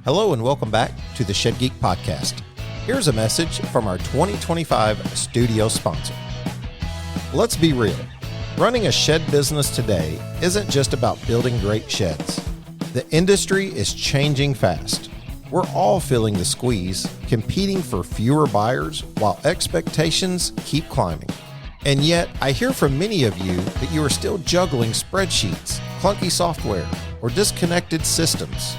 Hello and welcome back to the Shed Geek Podcast. Here's a message from our 2025 studio sponsor. Let's be real. Running a shed business today isn't just about building great sheds. The industry is changing fast. We're all feeling the squeeze, competing for fewer buyers while expectations keep climbing. And yet, I hear from many of you that you are still juggling spreadsheets, clunky software, or disconnected systems.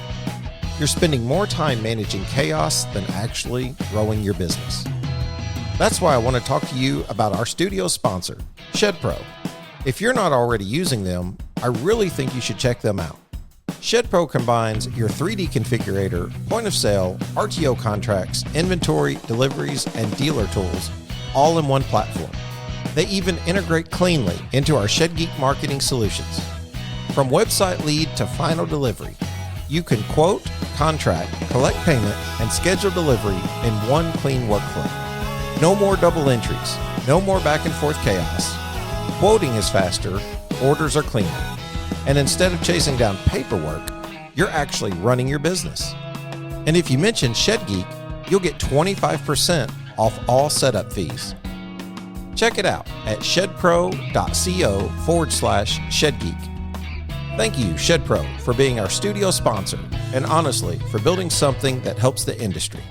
You're spending more time managing chaos than actually growing your business. That's why I want to talk to you about our studio sponsor, ShedPro. If you're not already using them, I really think you should check them out. ShedPro combines your 3D configurator, point of sale, RTO contracts, inventory, deliveries, and dealer tools all in one platform. They even integrate cleanly into our Shed Geek marketing solutions. From website lead to final delivery, you can quote, contract, collect payment, and schedule delivery in one clean workflow. No more double entries, no more back and forth chaos. Quoting is faster, orders are cleaner. And instead of chasing down paperwork, you're actually running your business. And if you mention Shed Geek, you'll get 25% off all setup fees. Check it out at shedpro.co/ShedGeek. Thank you, ShedPro, for being our studio sponsor, and honestly, for building something that helps the industry.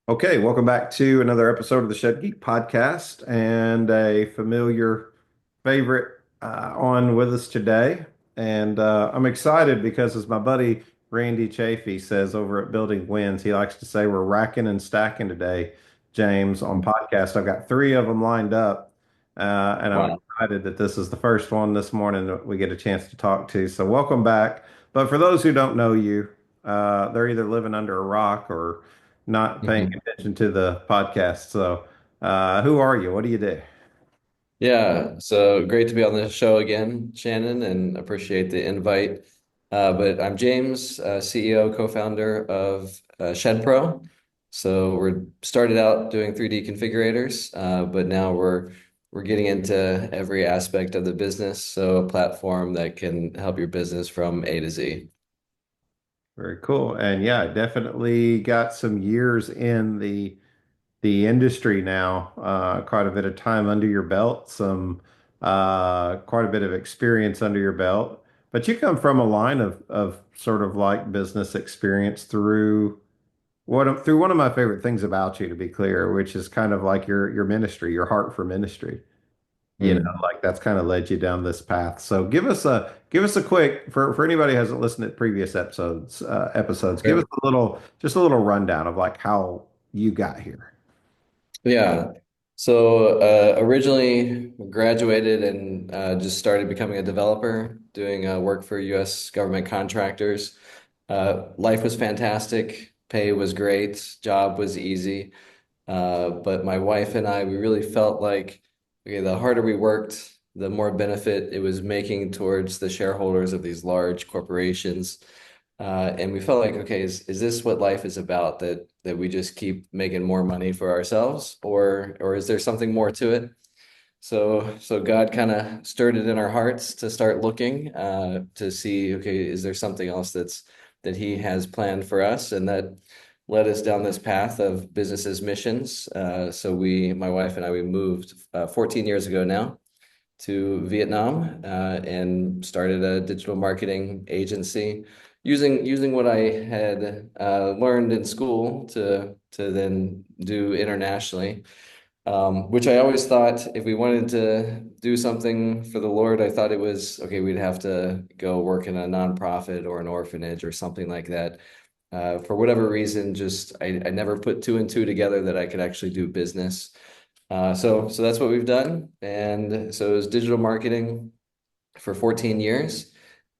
Okay, welcome back to another episode of the Shed Geek Podcast, and a familiar favorite on with us today. And I'm excited because, as my buddy Randy Chafee says over at Building Wins, he likes to say we're racking and stacking today, James, on podcast. I've got three of them lined up. And I'm excited that this is the first one this morning that we get a chance to talk to. So welcome back. But for those who don't know you, they're either living under a rock or not paying attention to the podcast. So who are you? What do you do? Yeah, so great to be on the show again, Shannon, and appreciate the invite. But I'm James, CEO, co-founder of ShedPro. So we're started out doing 3D configurators, but now we're getting into every aspect of the business. So a platform that can help your business from A to Z. Very cool. And yeah, definitely got some years in the industry now, quite a bit of time under your belt, some quite a bit of experience under your belt. But you come from a line of sort of like business experience through one of my favorite things about you, to be clear, which is kind of like your ministry, your heart for ministry. You know, Mm. like that's kind of led you down this path. So give us a quick for anybody who hasn't listened to previous episodes, give us Sure. a little rundown of like how you got here. Yeah. So originally graduated and just started becoming a developer, doing work for U.S. government contractors. Life was fantastic, pay was great, job was easy. But my wife and I, we really felt like, okay, the harder we worked, the more benefit it was making towards the shareholders of these large corporations. And we felt like, okay, is this what life is about? That we just keep making more money for ourselves, or is there something more to it? So God kind of stirred it in our hearts to start looking to see, okay, is there something else that He has planned for us, and that led us down this path of business as missions. So my wife and I, we moved 14 years ago now to Vietnam and started a digital marketing agency using what I had learned in school to then do internationally. Which I always thought if we wanted to do something for the Lord, I thought it was okay, we'd have to go work in a nonprofit or an orphanage or something like that. For whatever reason, just I never put two and two together that I could actually do business. So that's what we've done. And so it was digital marketing for 14 years.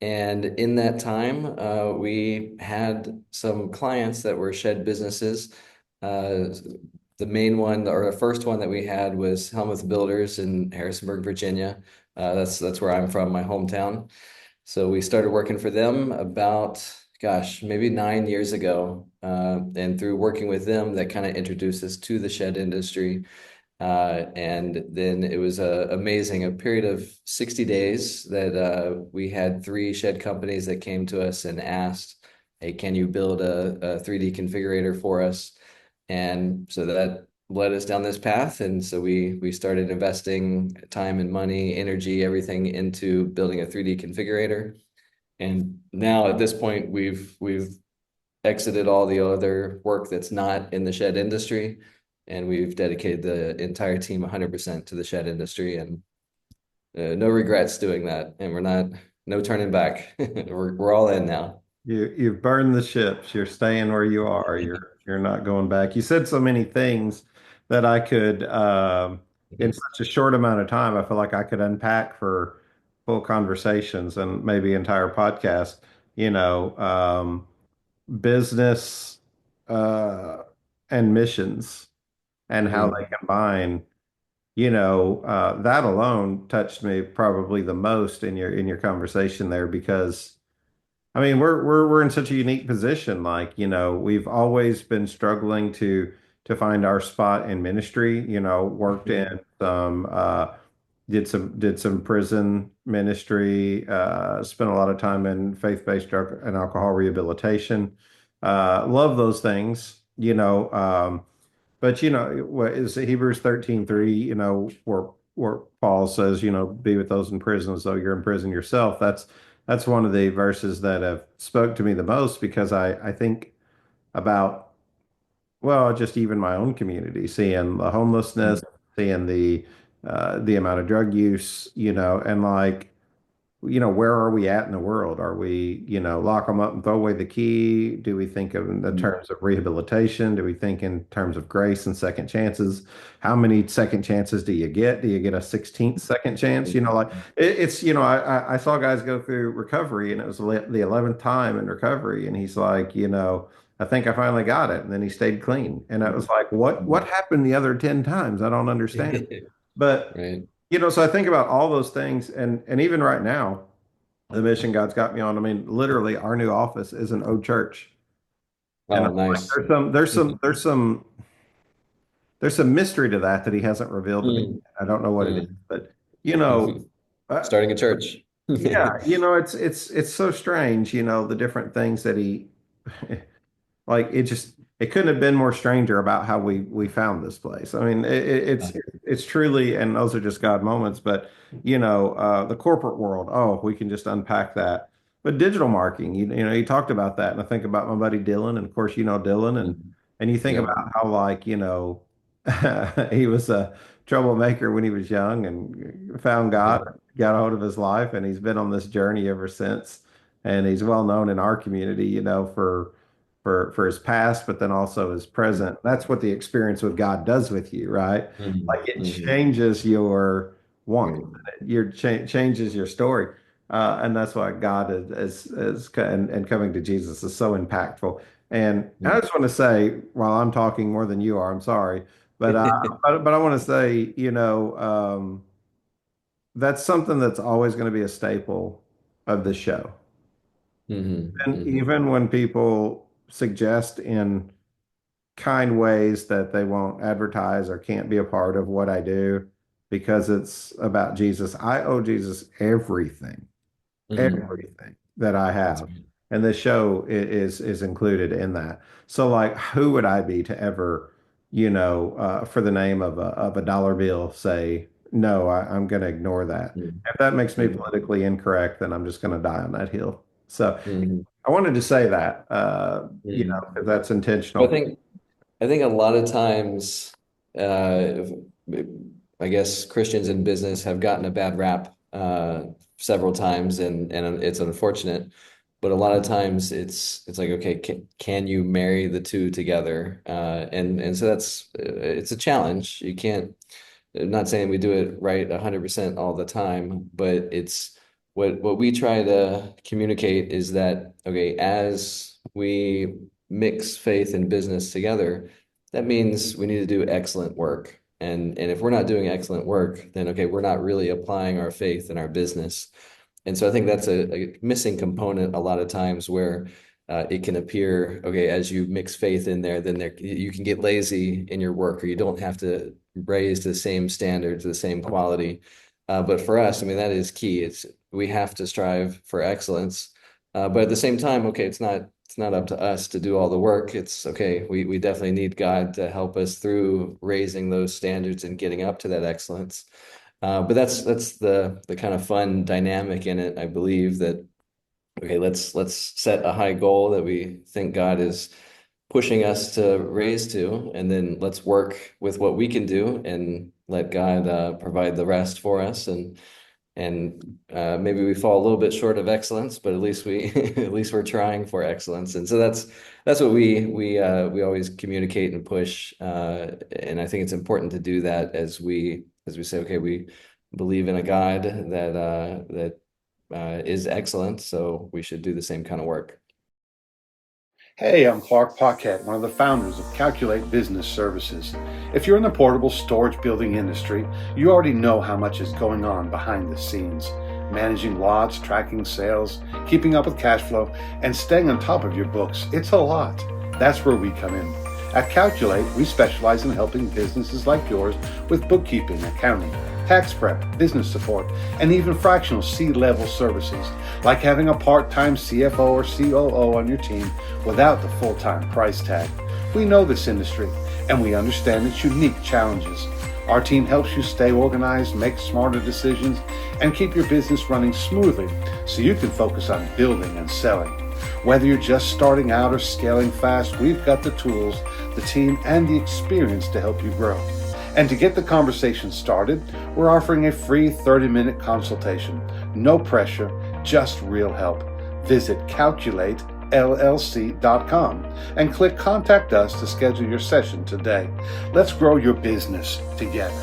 And in that time, we had some clients that were shed businesses. The main one, or the first one that we had, was Helmuth Builders in Harrisonburg, Virginia. That's where I'm from, my hometown. So we started working for them about, gosh, maybe 9 years ago. And through working with them, that kind of introduced us to the shed industry. And then it was amazing, a period of 60 days that we had three shed companies that came to us and asked, hey, can you build a 3D configurator for us? And so that led us down this path. And so we started investing time and money, energy, everything into building a 3D configurator. And now at this point, we've exited all the other work that's not in the shed industry, and we've dedicated the entire team 100% to the shed industry, and no regrets doing that. And we're not no turning back. We're all in now. You've burned the ships. You're staying where you are. You're not going back. You said so many things that I could, in such a short amount of time, I feel like I could unpack for full conversations and maybe entire podcast. You know, business uh, and missions and how they Mm, combine. That alone touched me probably the most in your conversation there because. I mean, we're in such a unique position. Like, we've always been struggling to find our spot in ministry. Worked mm, in some did some prison ministry, spent a lot of time in faith-based drug and alcohol rehabilitation. Love those things, but what is it, Hebrews 13:3, where Paul says, be with those in prison as though you're in prison yourself. That's one of the verses that have spoke to me the most because I think about, well, just even my own community, seeing the homelessness, mm, seeing the amount of drug use, and like where are we at in the world? Are we, lock them up and throw away the key? Do we think of in the mm, terms of rehabilitation? Do we think in terms of grace and second chances? How many second chances do you get? Do you get a 16th second chance? Like it's, I saw guys go through recovery and it was the 11th time in recovery. And he's like, I think I finally got it. And then he stayed clean. And I was like, what mm. happened the other 10 times? I don't understand. But Right. so I think about all those things, and even right now, the mission God's got me on. I mean, literally, our new office is an old church, and I'm Oh, like, nice. there's some mystery to that He hasn't revealed to me. Mm, I don't know what it is, mm. but you know, uh, Starting a church. yeah, it's so strange, the different things that He. Like it couldn't have been more stranger about how we found this place. I mean, it's truly, and those are just God moments. But the corporate world, oh, we can just unpack that. But digital marketing, you talked about that, and I think about my buddy Dylan, and of course Dylan, and Mhm. and you think Yep. about how like he was a troublemaker when he was young and found God, got a hold of his life, and he's been on this journey ever since. And he's well known in our community, for his past, but then also his present. That's what the experience with God does with you, right? Mhm. Like it Mhm. changes your want, Right. changes your story, and that's why God and coming to Jesus is so impactful. And I Mhm. just want to say, while I'm talking more than you are, I'm sorry, but but I want to say, that's something that's always going to be a staple of the show. Mhm. And Mhm. even when people suggest in kind ways that they won't advertise or can't be a part of what I do because it's about Jesus. I owe Jesus everything, Mhm. everything that I That's have. right. And this show is included in that. So like who would I be to ever, for the name of a dollar bill say, no, I'm going to ignore that. Mhm. If that makes me Mhm. politically incorrect, then I'm just going to die on that hill. So Mhm. I wanted to say that, Mhm. 'cause that's I intentional. think I think a lot of times, uh, I guess Christians in business have gotten a bad rap several times, and it's unfortunate. But a lot of times, it's like, okay, can you marry the two together? And so it's a challenge. You can't. I'm not saying we do it right 100% all the time, but it's what we try to communicate is that, okay, as we mix faith and business together, that means we need to do excellent work. And if we're not doing excellent work, then okay, we're not really applying our faith in our business. And so I think that's a missing component a lot of times where it can appear, okay, as you mix faith in there, then you can get lazy in your work, or you don't have to raise to the same standards, the same quality. But for us, I mean, that is key. We have to strive for excellence. But at the same time, okay, it's not it's not up to us to do all the work. It's okay. We definitely need God to help us through raising those standards and getting up to that excellence. But that's the kind of fun dynamic in it. I believe that okay, let's set a high goal that we think God is pushing us to raise to, and then let's work with what we can do and let God provide the rest for us. And maybe we fall a little bit short of excellence, but at least we at least we're trying for excellence. And so that's what we always communicate and push. And I think it's important to do that as we say, okay, we believe in a God that is excellent, so we should do the same kind of work. Hey, I'm Clark Paquette, one of the founders of Calculate Business Services. If you're in the portable storage building industry, you already know how much is going on behind the scenes. Managing lots, tracking sales, keeping up with cash flow, and staying on top of your books. It's a lot. That's where we come in. At Calculate, we specialize in helping businesses like yours with bookkeeping, accounting, tax prep, business support, and even fractional C-level services, like having a part-time CFO or COO on your team without the full-time price tag. We know this industry, and we understand its unique challenges. Our team helps you stay organized, make smarter decisions, and keep your business running smoothly so you can focus on building and selling. Whether you're just starting out or scaling fast, we've got the tools, the team, and the experience to help you grow. And to get the conversation started, we're offering a free 30-minute consultation. No pressure, just real help. Visit calculatellc.com and click Contact Us to schedule your session today. Let's grow your business together.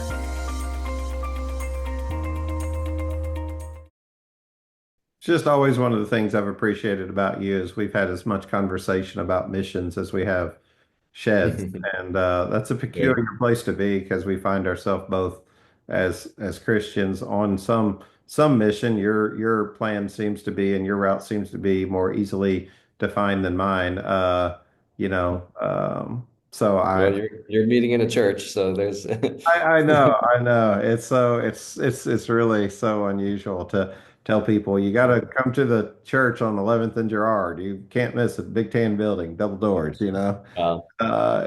Just always one of the things I've appreciated about you is we've had as much conversation about missions as we have sheds, and that's a Great. peculiar place to be because we find ourselves both as Christians on some mission. Your plan seems to be, and your route seems to be more easily defined than mine. So Well, you're meeting in a church, so there's I know. It's really so unusual to tell people you got to come to the church on 11th and Girard. You can't miss a big tan building, double doors, you know.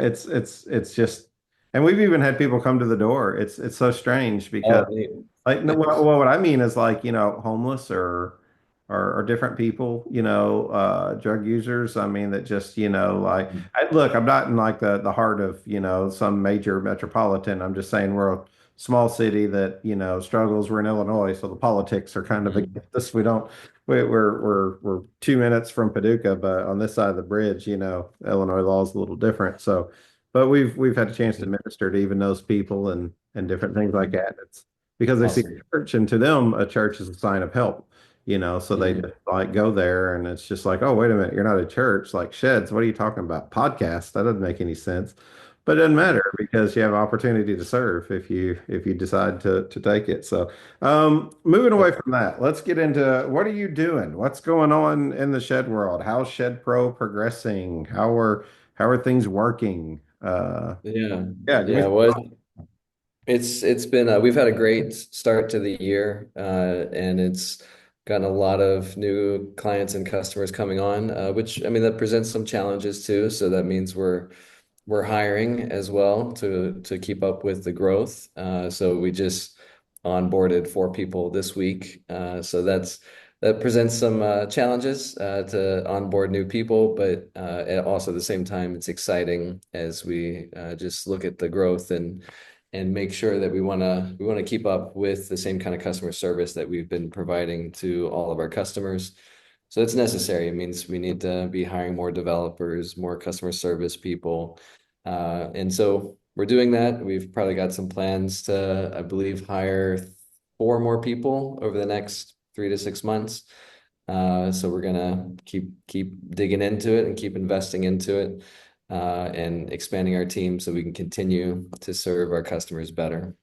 It's just, and we've even had people come to the door. It's so strange because oh, neat. like no, what I mean is like, homeless or different people, drug users. I mean that just, like look, I'm not in like the heart of, some major metropolitan. I'm just saying we're a small city that, struggles. We're in Illinois, so the politics are kind of Mhm. against us. We're 2 minutes from Paducah, but on this side of the bridge, Illinois law is a little different. So, but we've had a chance to minister to even those people and different things like that. It's because they see Awesome. a church, and to them, a church is a sign of help. So they Mhm. just like go there and it's just like, oh, wait a minute, you're not a church. Like sheds, what are you talking about? Podcast? That doesn't make any sense. But it doesn't matter because you have opportunity to serve if you decide to take it. So moving away from that, let's get into what are you doing? What's going on in the shed world? How's Shed Pro progressing? How are things working? Yeah. Yeah, give me Yeah. Well, it's been we've had a great start to the year, and it's gotten a lot of new clients and customers coming on, which I mean that presents some challenges too. So that means we're hiring as well to keep up with the growth. So we just onboarded 4 people this week. So that presents some challenges to onboard new people, but also at the same time, it's exciting as we just look at the growth and make sure that we want to keep up with the same kind of customer service that we've been providing to all of our customers. So it's necessary. It means we need to be hiring more developers, more customer service people. And so we're doing that. We've probably got some plans to, I believe, hire 4 more people over the next 3 to 6 months. So we're gonna keep digging into it and keep investing into it, and expanding our team so we can continue to serve our customers better.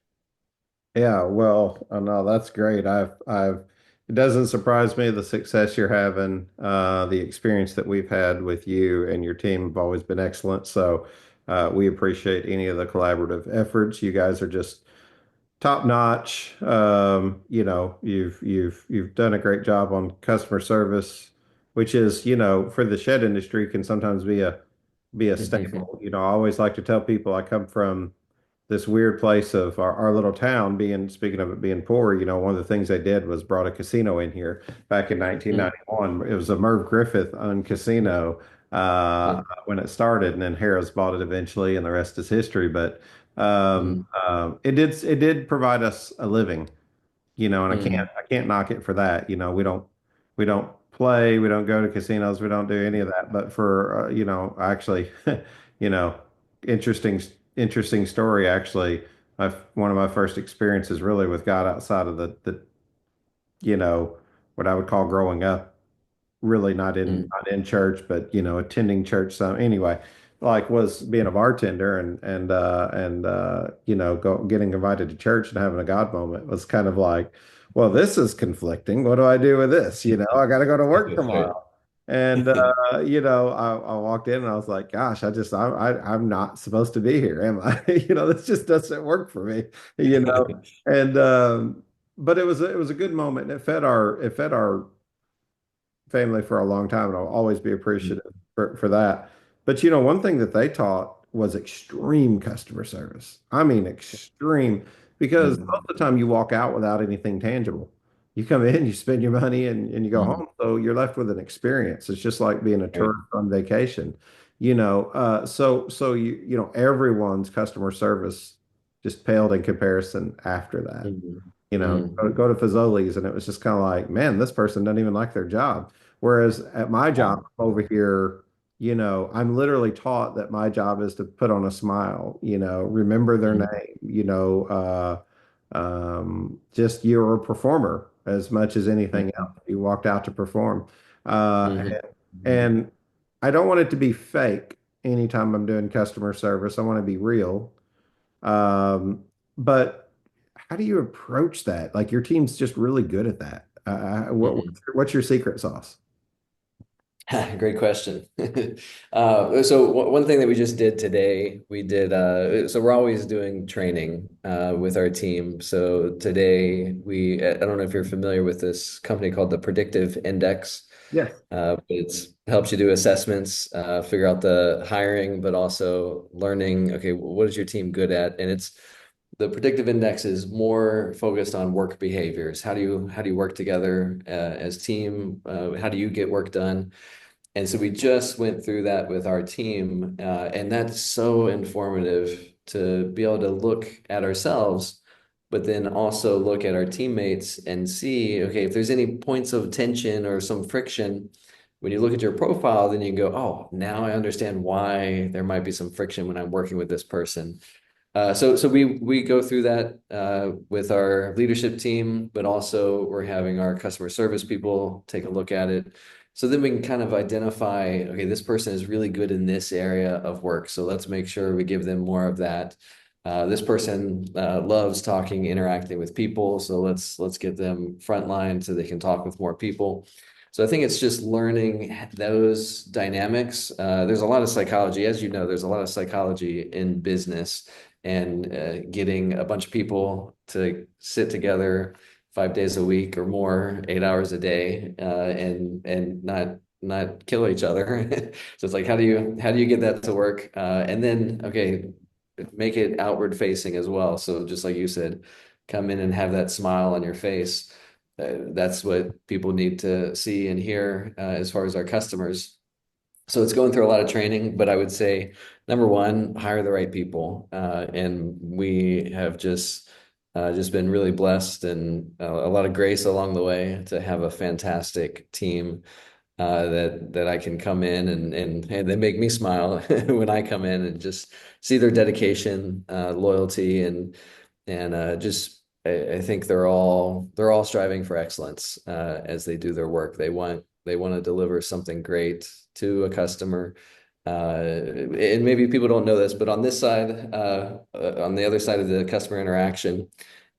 Yeah, well, no, that's great. It doesn't surprise me the success you're having. The experience that we've had with you and your team have always been excellent. So, we appreciate any of the collaborative efforts. You guys are just top notch. You've done a great job on customer service which is, for the shed industry can sometimes be a staple. I always like to tell people I come from this weird place of our little town being, speaking of it being poor, one of the things they did was brought a casino in here back in Mm, 1991. It was a Merv Griffith owned casino yeah. when it started, and then Harrah's bought it eventually, and the rest is history. But Mm, it did provide us a living, and I can't mm, I can't knock it for that. We don't play, we don't go to casinos, we don't do any of that. But for actually, you know, interesting interesting story. Actually, one of my first experiences really with God outside of the what I would call growing up, really mm, not in church, but attending church some anyway, like was being a bartender and getting invited to church and having a God moment was kind of like, well, this is conflicting. What do I do with this? I got to go to work that's right. tomorrow. And I walked in and I was like, gosh, I'm not supposed to be here, am I? This just doesn't work for me, you know. And but it was a good moment. And it fed our family for a long time, and I'll always be Mm, appreciative for that. But one thing that they taught was extreme customer service. I mean, extreme, because most mm, of the time you walk out without anything tangible. You come in, you spend your money, and you go mm, home. So you're left with an experience. It's just like being a right. tourist on vacation. So everyone's customer service just paled in comparison after that. Mm, Go, mm, go to Fazoli's, and it was just kind of like, man, this person doesn't even like their job. Whereas at my job wow. over here, I'm literally taught that my job is to put on a smile, remember their Mm, name, just you're a performer as much as anything else. mm, You walked out to perform. Uh, mhm, and I don't want it to be fake anytime I'm doing customer service. I want to be real. But how do you approach that? Like your team's just really good at that. mhm. What's your secret sauce? Great question. One thing that we just did today, we did, so we're always doing training with our team. So today I don't know if you're familiar with this company called the Predictive Index. Yes. It helps you do assessments, figure out the hiring, but also learning, okay, what is your team good at? And the predictive index is more focused on work behaviors. How do you work together as team? How do you get work done? And so we just went through that with our team, and that's so informative to be able to look at ourselves, but then also look at our teammates and see, okay, if there's any points of tension or some friction, when you look at your profile, then you can go, oh, now I understand why there might be some friction when I'm working with this person. So we go through that with our leadership team, but also we're having our customer service people take a look at it. So then we can kind of identify, okay, this person is really good in this area of work. So let's make sure we give them more of that. This person loves talking, interacting with people. So let's get them frontline so they can talk with more people. So I think it's just learning those dynamics. There's a lot of psychology, as you know, there's a lot of psychology in business and getting a bunch of people to sit together 5 days a week or more, 8 hours a day, and not kill each other. So it's like how do you get that to work? And then okay, make it outward facing as well. So just like you said, come in and have that smile on your face. That's what people need to see and hear as far as our customers. So it's going through a lot of training, but I would say number one, hire the right people. And we have just been really blessed and a lot of grace along the way to have a fantastic team that I can come in and they make me smile when I come in and just see their dedication, loyalty, and just I think they're all striving for excellence as they do their work. They want to deliver something great to a customer. And maybe people don't know this, but on this side, on the other side of the customer interaction,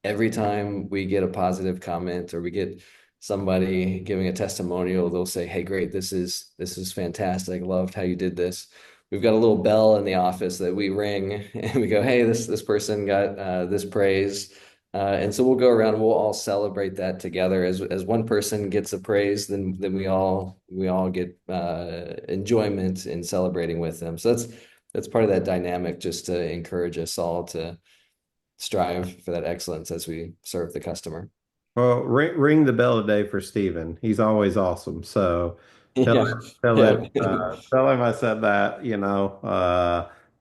every time we get a positive comment or we get somebody giving a testimonial, they'll say, "Hey, great, this is fantastic. Loved how you did this." We've got a little bell in the office that we ring and we go, "Hey, this person got this praise. And so we'll go around and we'll all celebrate that together. As one person gets appraised, then we all get enjoyment in celebrating with them. So that's part of that dynamic, just to encourage us all to strive for that excellence as we serve the customer. Well, ring the bell today for Steven. He's always awesome. So tell Yeah. him, tell Yeah. him, tell him I said that,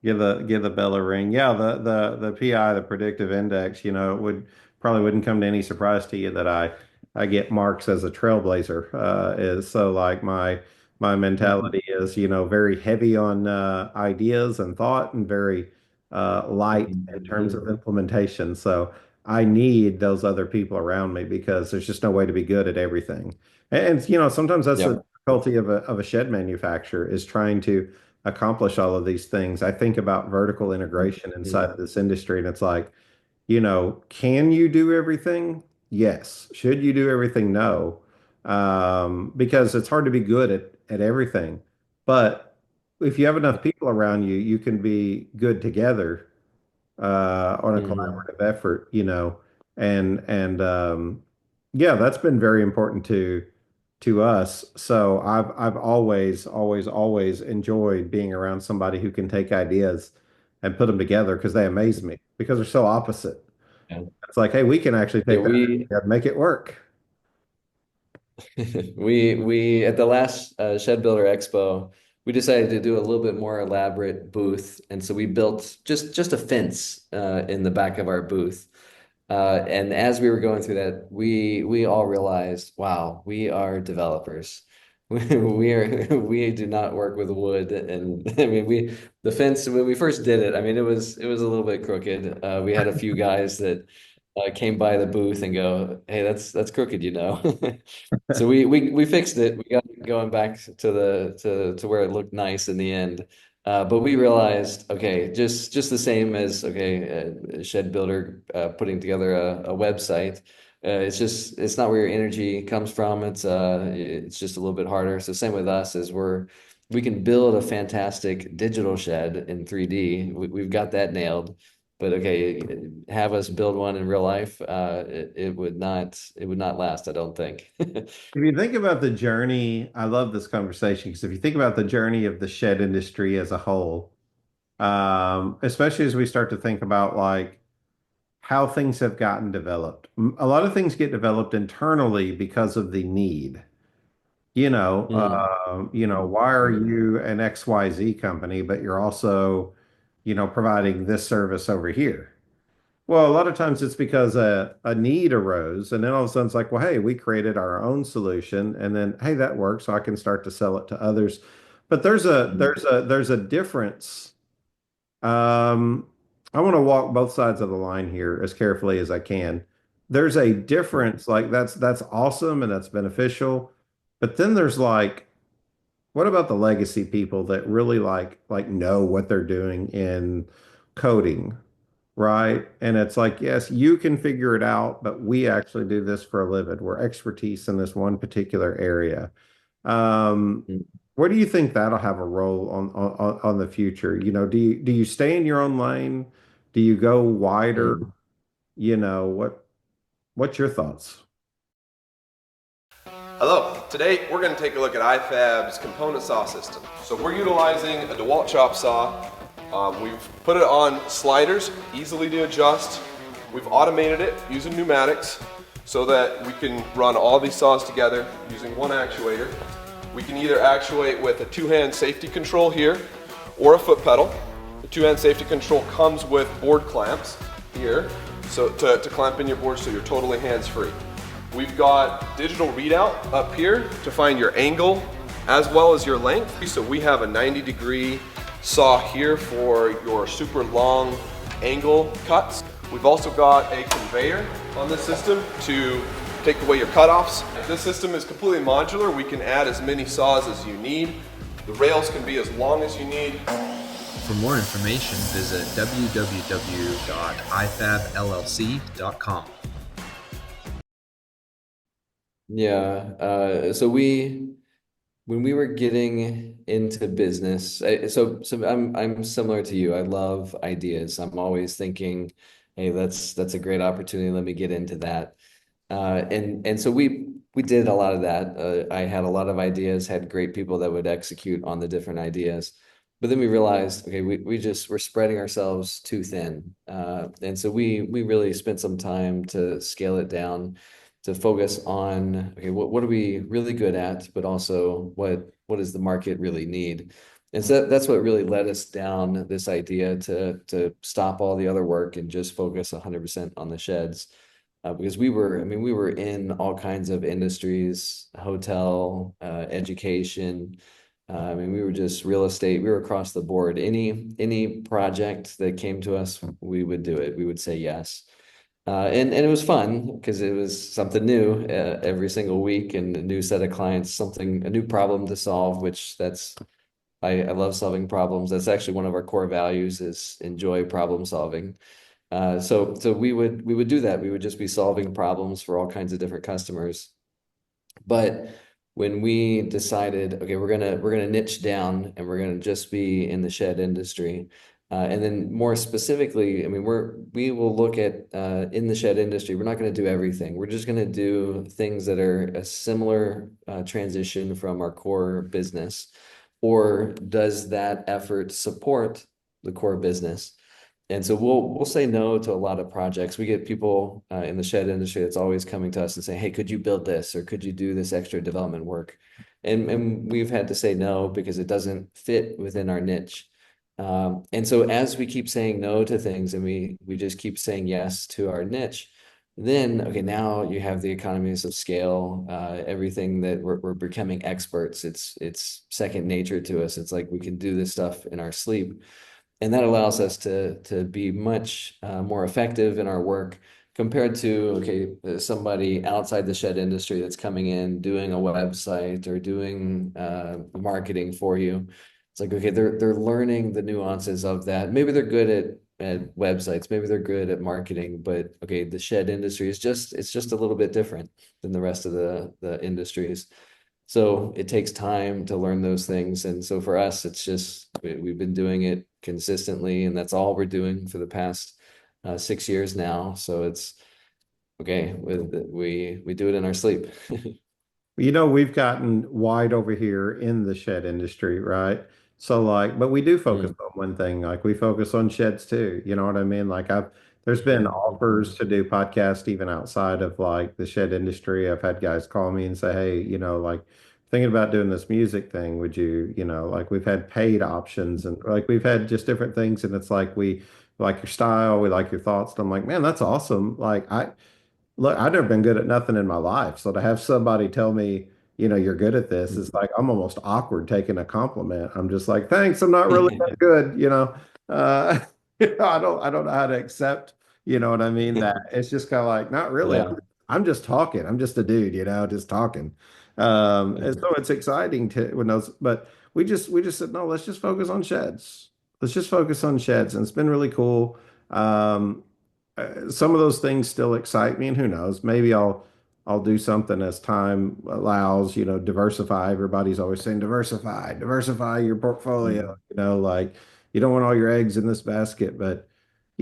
give the bell a ring. Yeah, the PI, the predictive index, it wouldn't come to any surprise to you that I get marks as a trailblazer. Is so like my mentality is, very heavy on ideas and thought and very light in terms of implementation. So I need those other people around me because there's just no way to be good at everything. And sometimes that's the Yep. difficulty of a shed manufacturer is trying to accomplish all of these things. I think about vertical integration inside of this industry, and it's like, can you do everything? Yes. Should you do everything? No. Because it's hard to be good at everything. But if you have enough people around you, you can be good together on a Mhm. collaborative effort, and yeah, that's been very important to us. So I've always, always, always enjoyed being around somebody who can take ideas and put them together because they amaze me because they're so opposite. Yeah. It's like, hey, we can actually Yeah, take that idea and make it work. we at the last Shed Builder Expo, we decided to do a little bit more elaborate booth, and so we built just a fence in the back of our booth. And as we were going through that, we all realized, wow, we are developers. We do not work with wood, and I mean the fence when we first did it. I mean it was a little bit crooked. We had a few guys that came by the booth and go, "Hey, that's crooked, you know." So we fixed it. We got it going back to where it looked nice in the end. But we realized, okay, just the same as Shed Builder putting together a website. It's not where your energy comes from. It's just a little bit harder. So same with us as we can build a fantastic digital shed in 3D. We've got that nailed. But okay, have us build one in real life, it would not last, I don't think. If you think about the journey, I love this conversation because if you think about the journey of the shed industry as a whole, especially as we start to think about like how things have gotten developed. A lot of things get developed internally because of the need. Mm. Why are you an XYZ company, but you're also, providing this service over here? Well, a lot of times it's because a need arose, and then all of a sudden it's like, well, hey, we created our own solution, and then hey, that works, so I can start to sell it to others. But there's a difference. Um, I want to walk both sides of the line here as carefully as I can. There's a difference, like that's awesome and that's beneficial. But then there's like, what about the legacy people that really like know what they're doing in coding, right? And it's like, yes, you can figure it out, but we actually do this for a living. We're expertise in this one particular area. Um, Mm. where do you think that'll have a role on the future? Do you stay in your own lane? Do you go wider? Mm. What's your thoughts? Hello, today we're going to take a look at iFab's component saw system. So we're utilizing a DeWalt chop saw. We've put it on sliders, easily to adjust. We've automated it using pneumatics so that we can run all these saws together using one actuator. We can either actuate with a two-hand safety control here or a foot pedal. The two-hand safety control comes with board clamps here so to clamp in your board so you're totally hands-free. We've got digital readout up here to find your angle as well as your length. So we have a 90-degree saw here for your super long angle cuts. We've also got a conveyor on this system to take away your cutoffs. This system is completely modular. We can add as many saws as you need. The rails can be as long as you need. For more information, visit www.ifabllc.com. Yeah. So when we were getting into business, so I'm similar to you. I love ideas. I'm always thinking hey, that's a great opportunity. Let me get into that. And so we did a lot of that. I had a lot of ideas, had great people that would execute on the different ideas. But then we realized, okay, we're spreading ourselves too thin. And so we really spent some time to scale it down, to focus on, okay, what are we really good at, but also what does the market really need? And so that's what really led us down this idea to stop all the other work and just focus 100% on the sheds. Because I mean, we were in all kinds of industries, hotel, education. I mean, we were just real estate. We were across the board. Any project that came to us, we would do it. We would say yes. And it was fun because it was something new every single week, and a new set of clients, a new problem to solve, which I love solving problems. That's actually one of our core values is enjoy problem solving. So we would do that. We would just be solving problems for all kinds of different customers. But when we decided, okay, we're gonna niche down and we're gonna just be in the shed industry, and then more specifically, I mean, we will look at in the shed industry. We're not going to do everything. We're just going to do things that are a similar transition from our core business, or does that effort support the core business? And so we'll say no to a lot of projects. We get people in the shed industry that's always coming to us and saying, "Hey, could you build this, or could you do this extra development work?" And we've had to say no because it doesn't fit within our niche. And so as we keep saying no to things and we just keep saying yes to our niche, then okay, now you have the economies of scale, everything that we're becoming experts. It's second nature to us. It's like we can do this stuff in our sleep. And that allows us to be much more effective in our work compared to, okay, somebody outside the shed industry that's coming in, doing a website or doing marketing for you. It's like, okay, they're learning the nuances of that. Maybe they're good at websites, maybe they're good at marketing, but okay, the shed industry is it's just a little bit different than the rest of the industries. So it takes time to learn those things. And so for us, it's just we've been doing it consistently, and that's all we're doing for the past 6 years now. So it's okay. We do it in our sleep. You know, we've gotten wide over here in the shed industry, right? So like, but we do focus Mm, on one thing. Like we focus on sheds too. You know what I mean? There's been offers to do podcasts even outside of like the shed industry. I've had guys call me and say, hey, like thinking about doing this music thing. Would you, like we've had paid options and like we've had just different things. And it's like, we like your style, we like your thoughts. And I'm like, man, that's awesome. Look, I've never been good at nothing in my life. So to have somebody tell me, you're good at this, it's like I'm almost awkward taking a compliment. I'm just like, thanks, I'm not really that good. Uh, I don't know how to accept, you know what I mean? That it's just kind of like, not really. yeah. I'm just talking. I'm just a dude, just talking. And so it's exciting to when those, but we just said, no, let's just focus on sheds. Let's just focus on sheds. And it's been really cool. Um, some of those things still excite me, and who knows, maybe I'll do something as time allows, diversify. Everybody's always saying diversify your portfolio, Mm, like you don't want all your eggs in this basket, but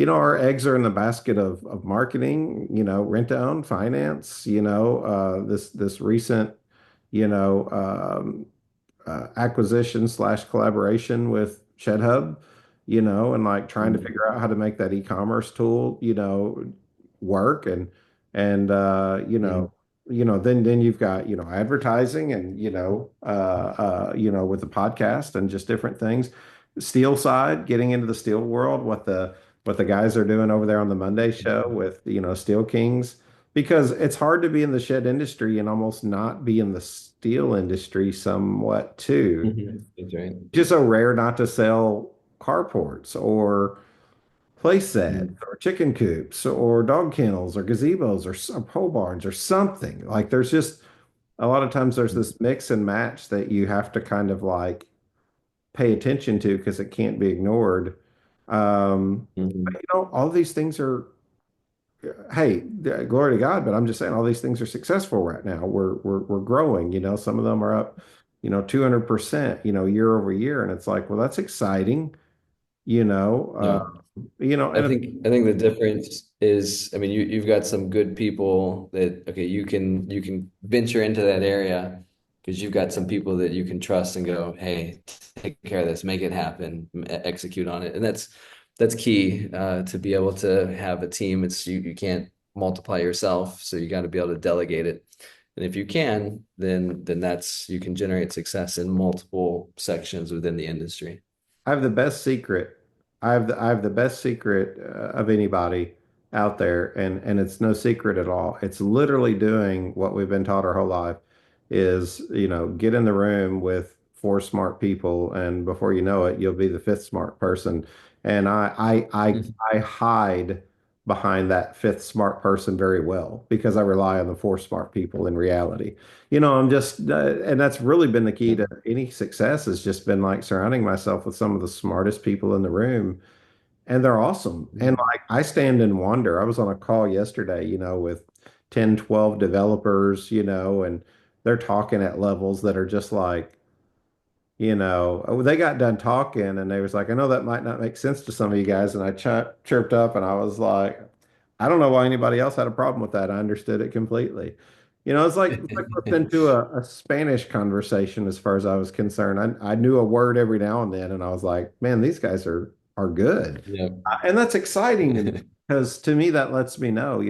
our eggs are in the basket of marketing, rent to own, finance, this recent, you know, um, acquisition slash collaboration with ShedHub, and like trying to mm, figure out how to make that e-commerce tool, work and mm, then you've got, advertising and with the podcast and just different things. Steel side, getting into the steel world, what the guys are doing over there on the Monday show with, Steel Kings because it's hard to be in the shed industry and almost not be in the steel industry somewhat too. That's right. Just so rare not to sell carports or place sets Mm, or chicken coops or dog kennels or gazebos or pole barns or something. Like there's just a lot of times there's mm, this mix and match that you have to kind of like pay attention to because it can't be ignored. But mm, all these things are hey, glory to God, but I'm just saying all these things are successful right now. We're growing, some of them are up, 200%, year over year. And it's like, well, that's exciting, you know. yeah. I think the difference is, I mean, you've got some good people that, okay, you can venture into that area because you've got some people that you can trust and go, hey, take care of this, make it happen, execute on it. And that's key to be able to have a team. It's you can't multiply yourself, so you got to be able to delegate it. And if you can, then that's you can generate success in multiple sections within the industry. I have the best secret. I have the best secret of anybody out there, and it's no secret at all. It's literally doing what we've been taught our whole life is, get in the room with four smart people, and before you know it, you'll be the fifth smart person. And I hide behind that fifth smart person very well because I rely on the four smart people in reality. I'm just, and that's really been the key to any success has just been like surrounding myself with some of the smartest people in the room, and they're awesome. And like, I stand in wonder. I was on a call yesterday, with 10, 12 developers, and they're talking at levels that are just like, they got done talking and they was like, I know that might not make sense to some of you guys. And I chirped up and I was like, I don't know why anybody else had a problem with that. I understood it completely. It's like listening to a Spanish conversation as far as I was concerned. I knew a word every now and then and I was like, man, these guys are good. Yeah. And that's exciting to me because to me that lets me know,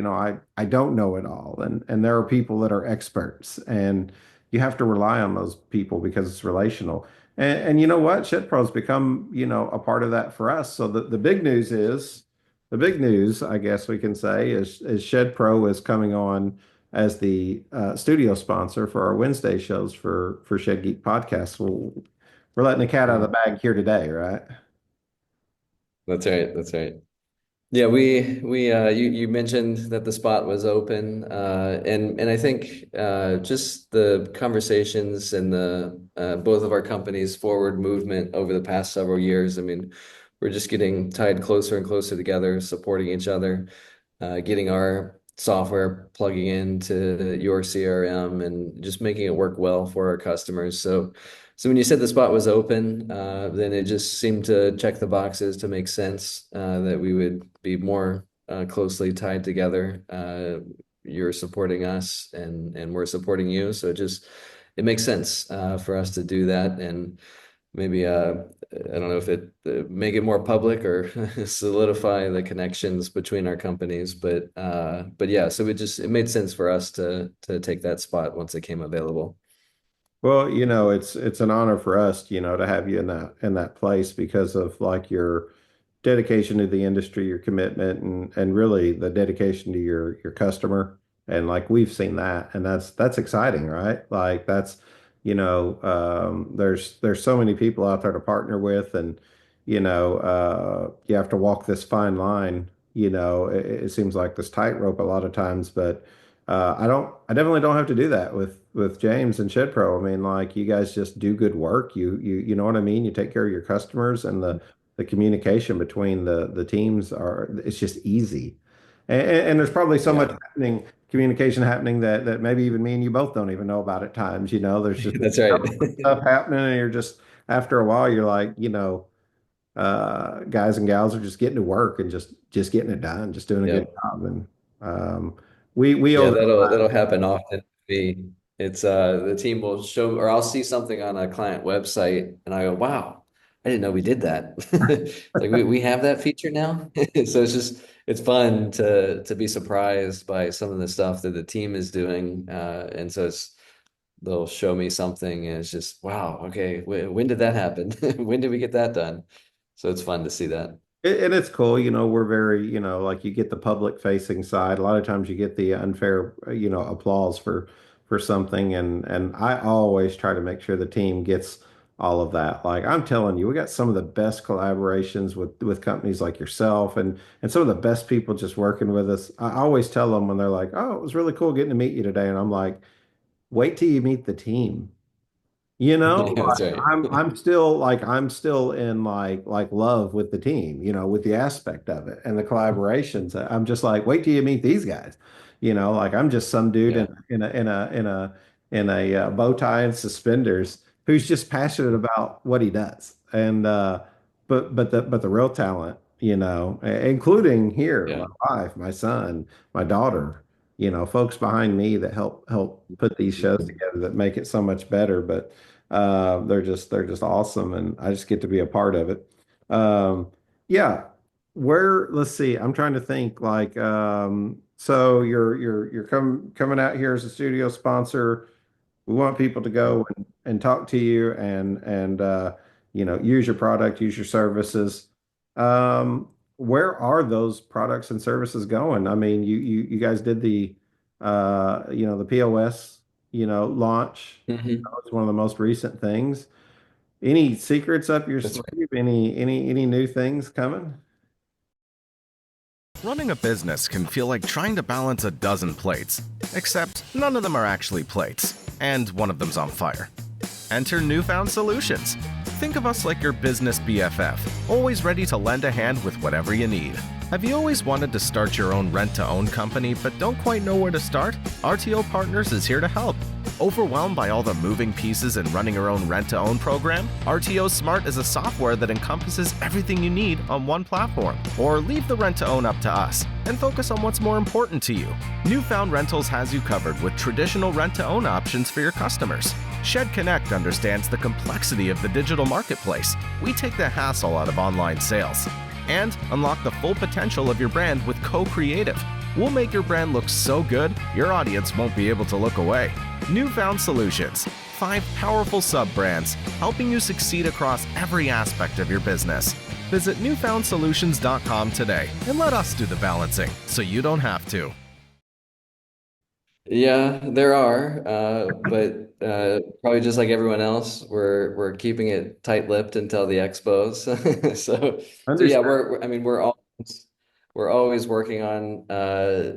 I don't know it all. And there are people that are experts and you have to rely on those people because it's relational. And you know what? ShedPro's become, a part of that for us. So the big news is, the big news, I guess we can say, is ShedPro is coming on as the studio sponsor for our Wednesday shows for Shed Geek Podcast. We're letting the cat out of the bag here today, right? That's right. That's right. Yeah, you mentioned that the spot was open, and I think just the conversations and the both of our companies' forward movement over the past several years. I mean, we're just getting tied closer and closer together, supporting each other, getting our software plugging into your CRM and just making it work well for our customers. So when you said the spot was open, then it just seemed to check the boxes to make sense that we would be more closely tied together. You're supporting us and we're supporting you. So it makes sense for us to do that. And maybe I don't know if it make it more public or solidify the connections between our companies, but yeah, so it made sense for us to take that spot once it came available. Well, it's an honor for us, to have you in that place because of like your dedication to the industry, your commitment, and really the dedication to your customer. And like we've seen that, and that's exciting, right? Like that's, there's so many people out there to partner with, and you have to walk this fine line. It seems like this tightrope a lot of times, but I definitely don't have to do that with James and ShedPro. I mean, like you guys just do good work. You know what I mean? You take care of your customers and the communication between the teams it's just easy. And there's probably so much Yeah, communication happening that maybe even me and you both don't even know about at times. There's just that's right. stuff happening and you're just after a while you're like, guys and gals are just getting to work and just getting it done, just doing a Yeah. good job. And we Yeah, owe that'll happen often. It's the team will show or I'll see something on a client website and I go, wow, I didn't know we did that. It's like we have that feature now. So it's fun to be surprised by some of the stuff that the team is doing. And so they'll show me something and it's just, wow, okay, when did that happen? When did we get that done? So it's fun to see that. And it's cool, we're very, like you get the public facing side. A lot of times you get the unfair, applause for something. And I always try to make sure the team gets all of that. Like I'm telling you, we got some of the best collaborations with companies like yourself and some of the best people just working with us. I always tell them when they're like, oh, it was really cool getting to meet you today. And I'm like, wait till you meet the team. Yeah, that's Like right. I'm still in like love with the team, with the aspect of it and the collaborations. I'm just like, wait till you meet these guys. Like I'm just some dude Yeah. in a bow tie and suspenders who's just passionate about what he does. And but the real talent including here, Yeah. my wife, my son, my daughter, folks behind me that help put these shows Mhm. together that make it so much better. But they're just awesome, and I just get to be a part of it. Yeah, let's see, I'm trying to think like so you're coming out here as a studio sponsor. We want people to go and talk to you and use your product, use your services. Where are those products and services going? I mean, you guys did the POS, launch. Mhm. It's one of the most recent things. Any secrets up your That's right. sleeve? Any new things coming? Running a business can feel like trying to balance a dozen plates, except none of them are actually plates, and one of them's on fire. Enter Newfound Solutions. Think of us like your business BFF, always ready to lend a hand with whatever you need. Have you always wanted to start your own rent-to-own company but don't quite know where to start? RTO Partners is here to help. Overwhelmed by all the moving pieces in running your own rent-to-own program? RTO Smart is a software that encompasses everything you need on one platform. Or leave the rent-to-own up to us and focus on what's more important to you. Newfound Rentals has you covered with traditional rent-to-own options for your customers. Shed Connect understands the complexity of the digital marketplace. We take the hassle out of online sales. And unlock the full potential of your brand with co-creative. We'll make your brand look so good, your audience won't be able to look away. Newfound Solutions. 5 powerful sub-brands helping you succeed across every aspect of your business. Visit newfoundsolutions.com today and let us do the balancing so you don't have to. Yeah, there are, but probably just like everyone else, we're keeping it tight-lipped until the expos. So yeah, Understand. I mean, we're always working on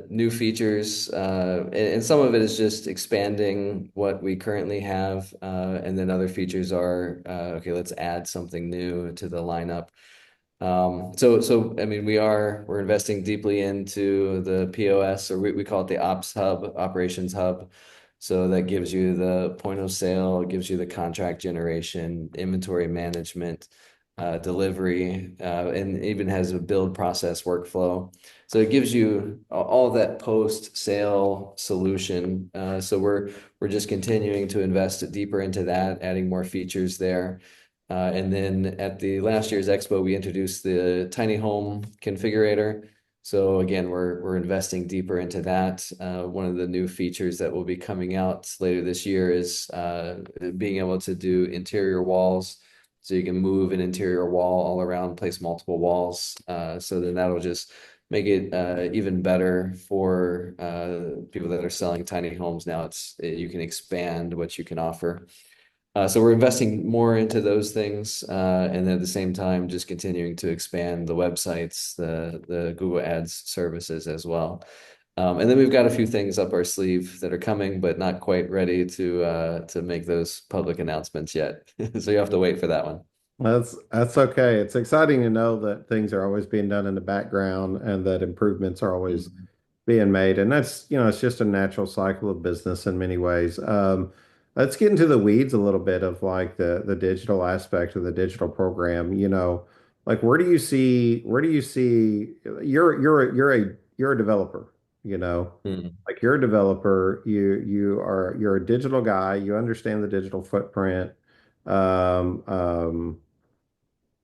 new features, and some of it is just expanding what we currently have, and then other features are okay, let's add something new to the lineup. So I mean, we're investing deeply into the POS, or we call it the Ops Hub, Operations Hub. So that gives you the point of sale, gives you the contract generation, inventory management, delivery, and even has a build process workflow. So it gives you all of that post-sale solution. So we're just continuing to invest deeper into that, adding more features there. And then at the last year's expo, we introduced the tiny home configurator. So again, we're investing deeper into that. One of the new features that will be coming out later this year is being able to do interior walls. So you can move an interior wall all around, place multiple walls. So then that'll just make it even better for people that are selling tiny homes now. You can expand what you can offer. So we're investing more into those things, and then at the same time, just continuing to expand the websites, the Google Ads services as well. And then we've got a few things up our sleeve that are coming, but not quite ready to make those public announcements yet. So you have to wait for that one. That's okay. It's exciting to know that things are always being done in the background and that improvements are always Mhm. being made. And it's just a natural cycle of business in many ways. Let's get into the weeds a little bit of like the digital aspect of the digital program. Like where do you see you're a developer, Mhm. like you're a developer, you're a digital guy, you understand the digital footprint. Um, um,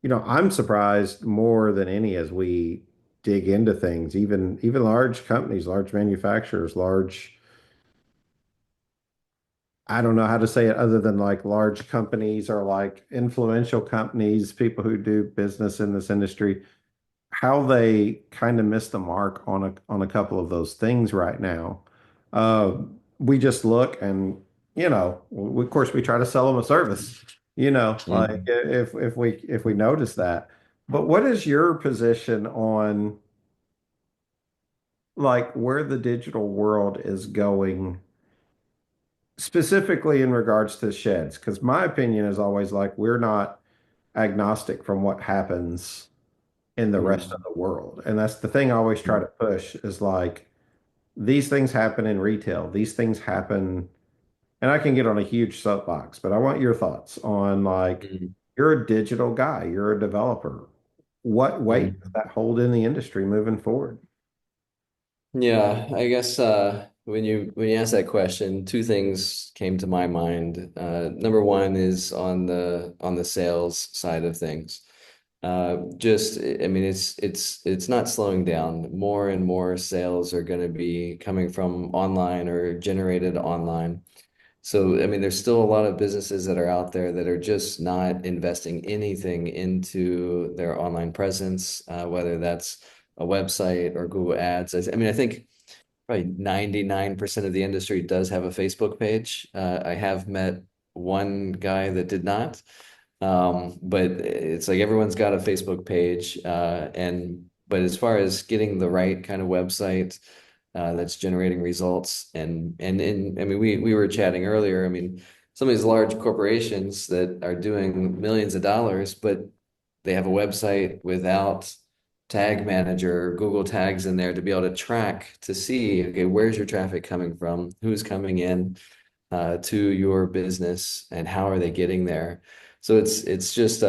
I'm surprised more than any as we dig into things, even large companies, large manufacturers, I don't know how to say it other than like large companies or like influential companies, people who do business in this industry, how they kind of miss the mark on a couple of those things right now. Uh, we just look and of course we try to sell them a service. Like Mhm. if we notice that. But what is your position on like where the digital world is going, specifically in regards to sheds? Because my opinion is always like we're not agnostic from what happens in the rest of Mhm. the world. And that's the thing I always try to push is like these things happen in retail. These things happen, and I can get on a huge soapbox, but I want your thoughts on like Mhm. you're a digital guy, you're a developer. what weight does that hold in the industry moving forward? Yeah, I guess when you ask that question, two things came to my mind. Number one is on the sales side of things. I mean, it's not slowing down. More and more sales are going to be coming from online or generated online. So, I mean, there's still a lot of businesses that are out there that are just not investing anything into their online presence, whether that's a website or Google Ads. I mean, I think probably 99% of the industry does have a Facebook page. I have met one guy that did not. But it's like everyone's got a Facebook page, but as far as getting the right kind of website that's generating results, I mean, we were chatting earlier. I mean, some of these large corporations that are doing millions of dollars, but they have a website without tag manager or Google tags in there to be able to track to see, okay, where's your traffic coming from, who's coming in to your business, and how are they getting there? So it's just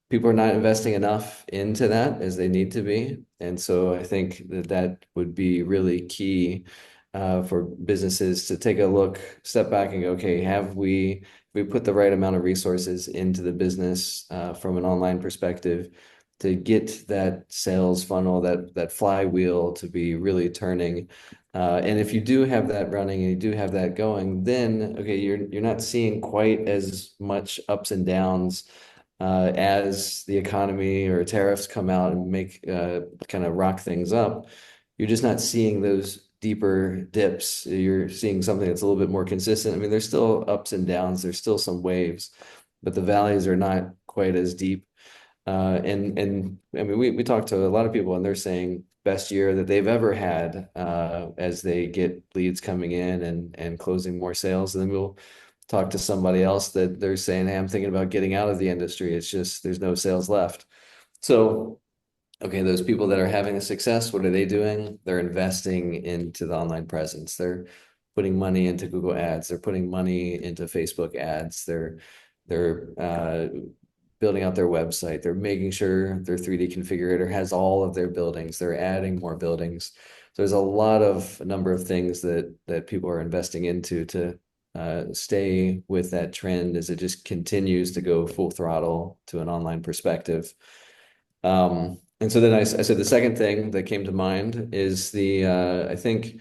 people are not investing enough into that as they need to be, and so I think that that would be really key for businesses to take a look, step back, and go, okay, have we put the right amount of resources into the business from an online perspective to get that sales funnel, that flywheel to be really turning. And if you do have that running and you do have that going, then okay, you're not seeing quite as much ups and downs as the economy or tariffs come out and make kind of rock things up. You're just not seeing those deeper dips. You're seeing something that's a little bit more consistent. I mean, there's still ups and downs, there's still some waves, but the valleys are not quite as deep. And I mean, we talked to a lot of people, and they're saying best year that they've ever had as they get leads coming in and closing more sales. And then we'll talk to somebody else that they're saying, hey, I'm thinking about getting out of the industry. It's just there's no sales left. So, okay, those people that are having a success, what are they doing? They're investing into the online presence. They're putting money into Google Ads. They're putting money into Facebook ads. They're building out their website. They're making sure their 3D configurator has all of their buildings. They're adding more buildings. So there's a number of things that people are investing into to stay with that trend as it just continues to go full throttle to an online perspective. And so then I said the second thing that came to mind is I think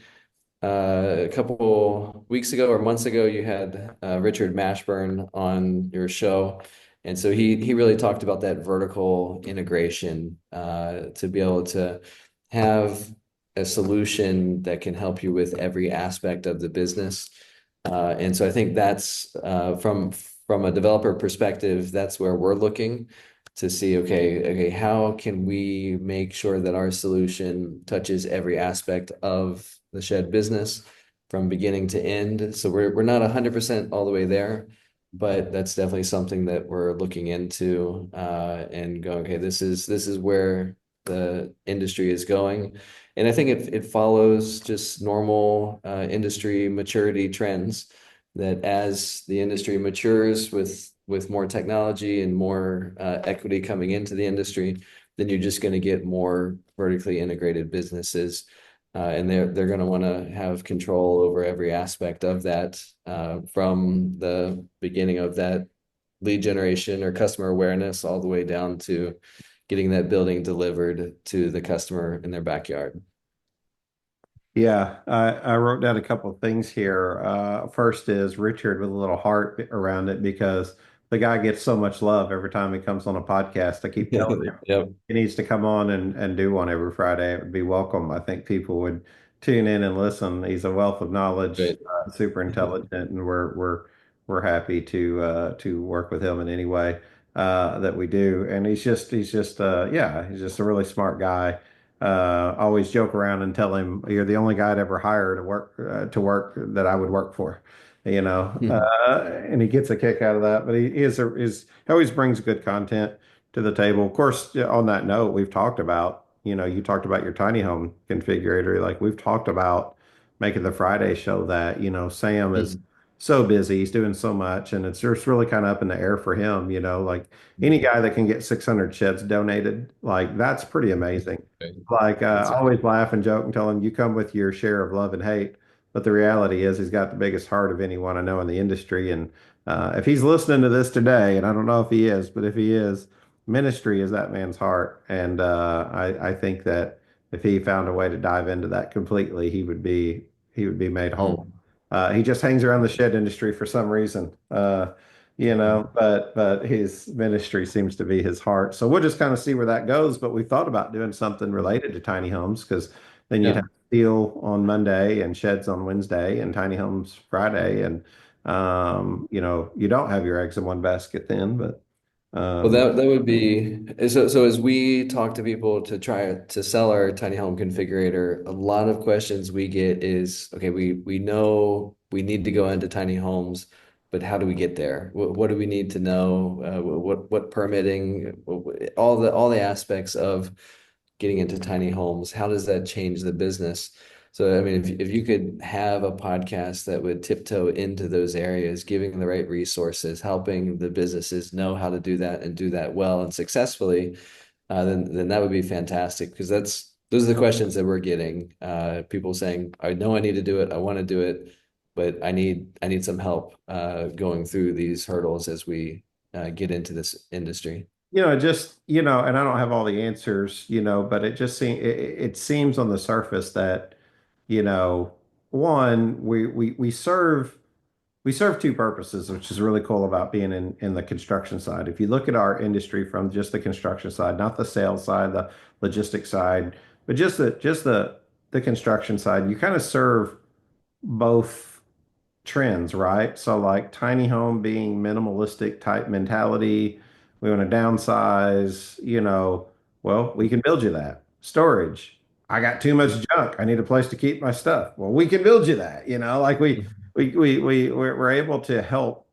a couple weeks ago or months ago, you had Richard Mashburn on your show. And so he really talked about that vertical integration to be able to have a solution that can help you with every aspect of the business. And so I think that's from a developer perspective, that's where we're looking to see, okay, how can we make sure that our solution touches every aspect of the shed business from beginning to end? So we're not 100% all the way there, but that's definitely something that we're looking into and go, okay, this is where the industry is going. And I think it follows just normal industry maturity trends that as the industry matures with more technology and more equity coming into the industry, then you're just going to get more vertically integrated businesses. And they're going to want to have control over every aspect of that from the beginning of that lead generation or customer awareness all the way down to getting that building delivered to the customer in their backyard. Yeah, I wrote down a couple of things here. First is Richard with a little heart around it because the guy gets so much love every time he comes on a podcast. I keep telling him Yep. he needs to come on and do one every Friday. It would be welcome. I think people would tune in and listen. He's a wealth of knowledge, Great. super intelligent, and we're happy to work with him in any way that we do. And he's just a really smart guy. Always joke around and tell him you're the only guy I'd ever hire to work that I would work for, and he gets a kick out of that. But he always brings good content to the table. Of course, yeah, on that note, we've talked about, you talked about your tiny home configurator. Like we've talked about making the Friday show that, Sam is so busy. He's doing so much, and it's just really kind of up in the air for him. Like any guy that can get 600 sheds donated, like that's pretty amazing. Like That's I always laugh and joke and tell him, you come with your share of love and hate. But the reality is, he's got the biggest heart of anyone I know in the industry. And if he's listening to this today, and I don't know if he is, but if he is, ministry is that man's heart. And I think that if he found a way to dive into that completely, he would be made whole. He just hangs around the shed industry for some reason, but his ministry seems to be his heart. So we'll just kind of see where that goes. But we thought about doing something related to tiny homes, because then you'd Yeah. have steel on Monday and sheds on Wednesday and tiny homes Friday. And, you don't have your eggs in one basket then, but Well, that would be so as we talk to people to try to sell our tiny home configurator, a lot of questions we get is, okay, we know we need to go into tiny homes, but how do we get there? What do we need to know? What permitting, all the aspects of getting into tiny homes, how does that change the business? So, I mean, if you could have a podcast that would tiptoe into those areas, giving the right resources, helping the businesses know how to do that and do that well and successfully, then that would be fantastic, because those are the questions that we're getting. People saying, I know I need to do it, I want to do it, but I need some help going through these hurdles as we get into this industry. and I don't have all the answers, but it seems on the surface that, you know, one, we serve two purposes, which is really cool about being in the construction side. If you look at our industry from just the construction side, not the sales side, the logistics side, but just the construction side, you kind of serve both trends, right? So like tiny home being minimalistic type mentality, we want to downsize, well, we can build you that. Storage. I got too much junk. I need a place to keep my stuff. Well, we can build you that, like we're able to help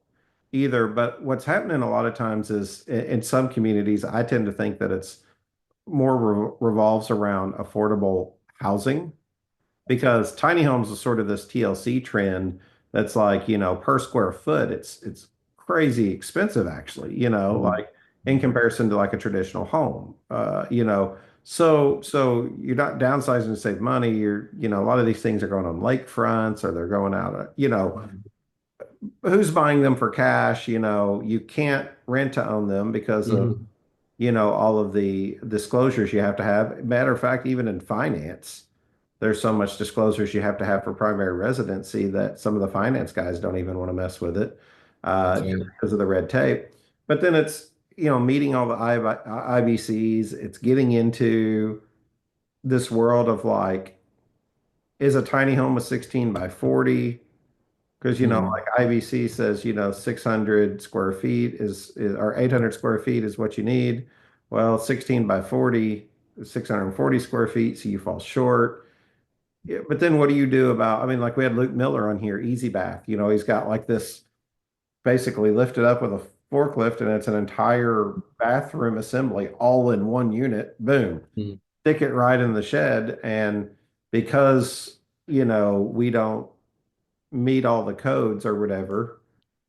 either. But what's happening a lot of times is in some communities, I tend to think that it's more revolves around affordable housing, because tiny homes is sort of this TLC trend that's like, per square foot, it's crazy expensive actually, like in comparison to like a traditional home. So you're not downsizing to save money. A lot of these things are going on lakefronts, or they're going out, who's buying them for cash? You can't rent to own them because of, Mhm. all of the disclosures you have to have. Matter of fact, even in finance, there's so much disclosures you have to have for primary residency that some of the finance guys don't even want to mess with it, That's just right. because of the red tape. But then it's, meeting all the IBCs, it's getting into this world of like, is a tiny home a 16 by 40? Because, Mhm. like IBC says, 600 square feet or 800 square feet is what you need. Well, 16 by 40 is 640 square feet, so you fall short. Yeah, but then what do you do about, I mean, like we had Luke Miller on here, Easy Bath. He's got like this basically lifted up with a forklift, and it's an entire bathroom assembly all in one unit. Boom, Mhm. stick it right in the shed. And because, we don't meet all the codes or whatever,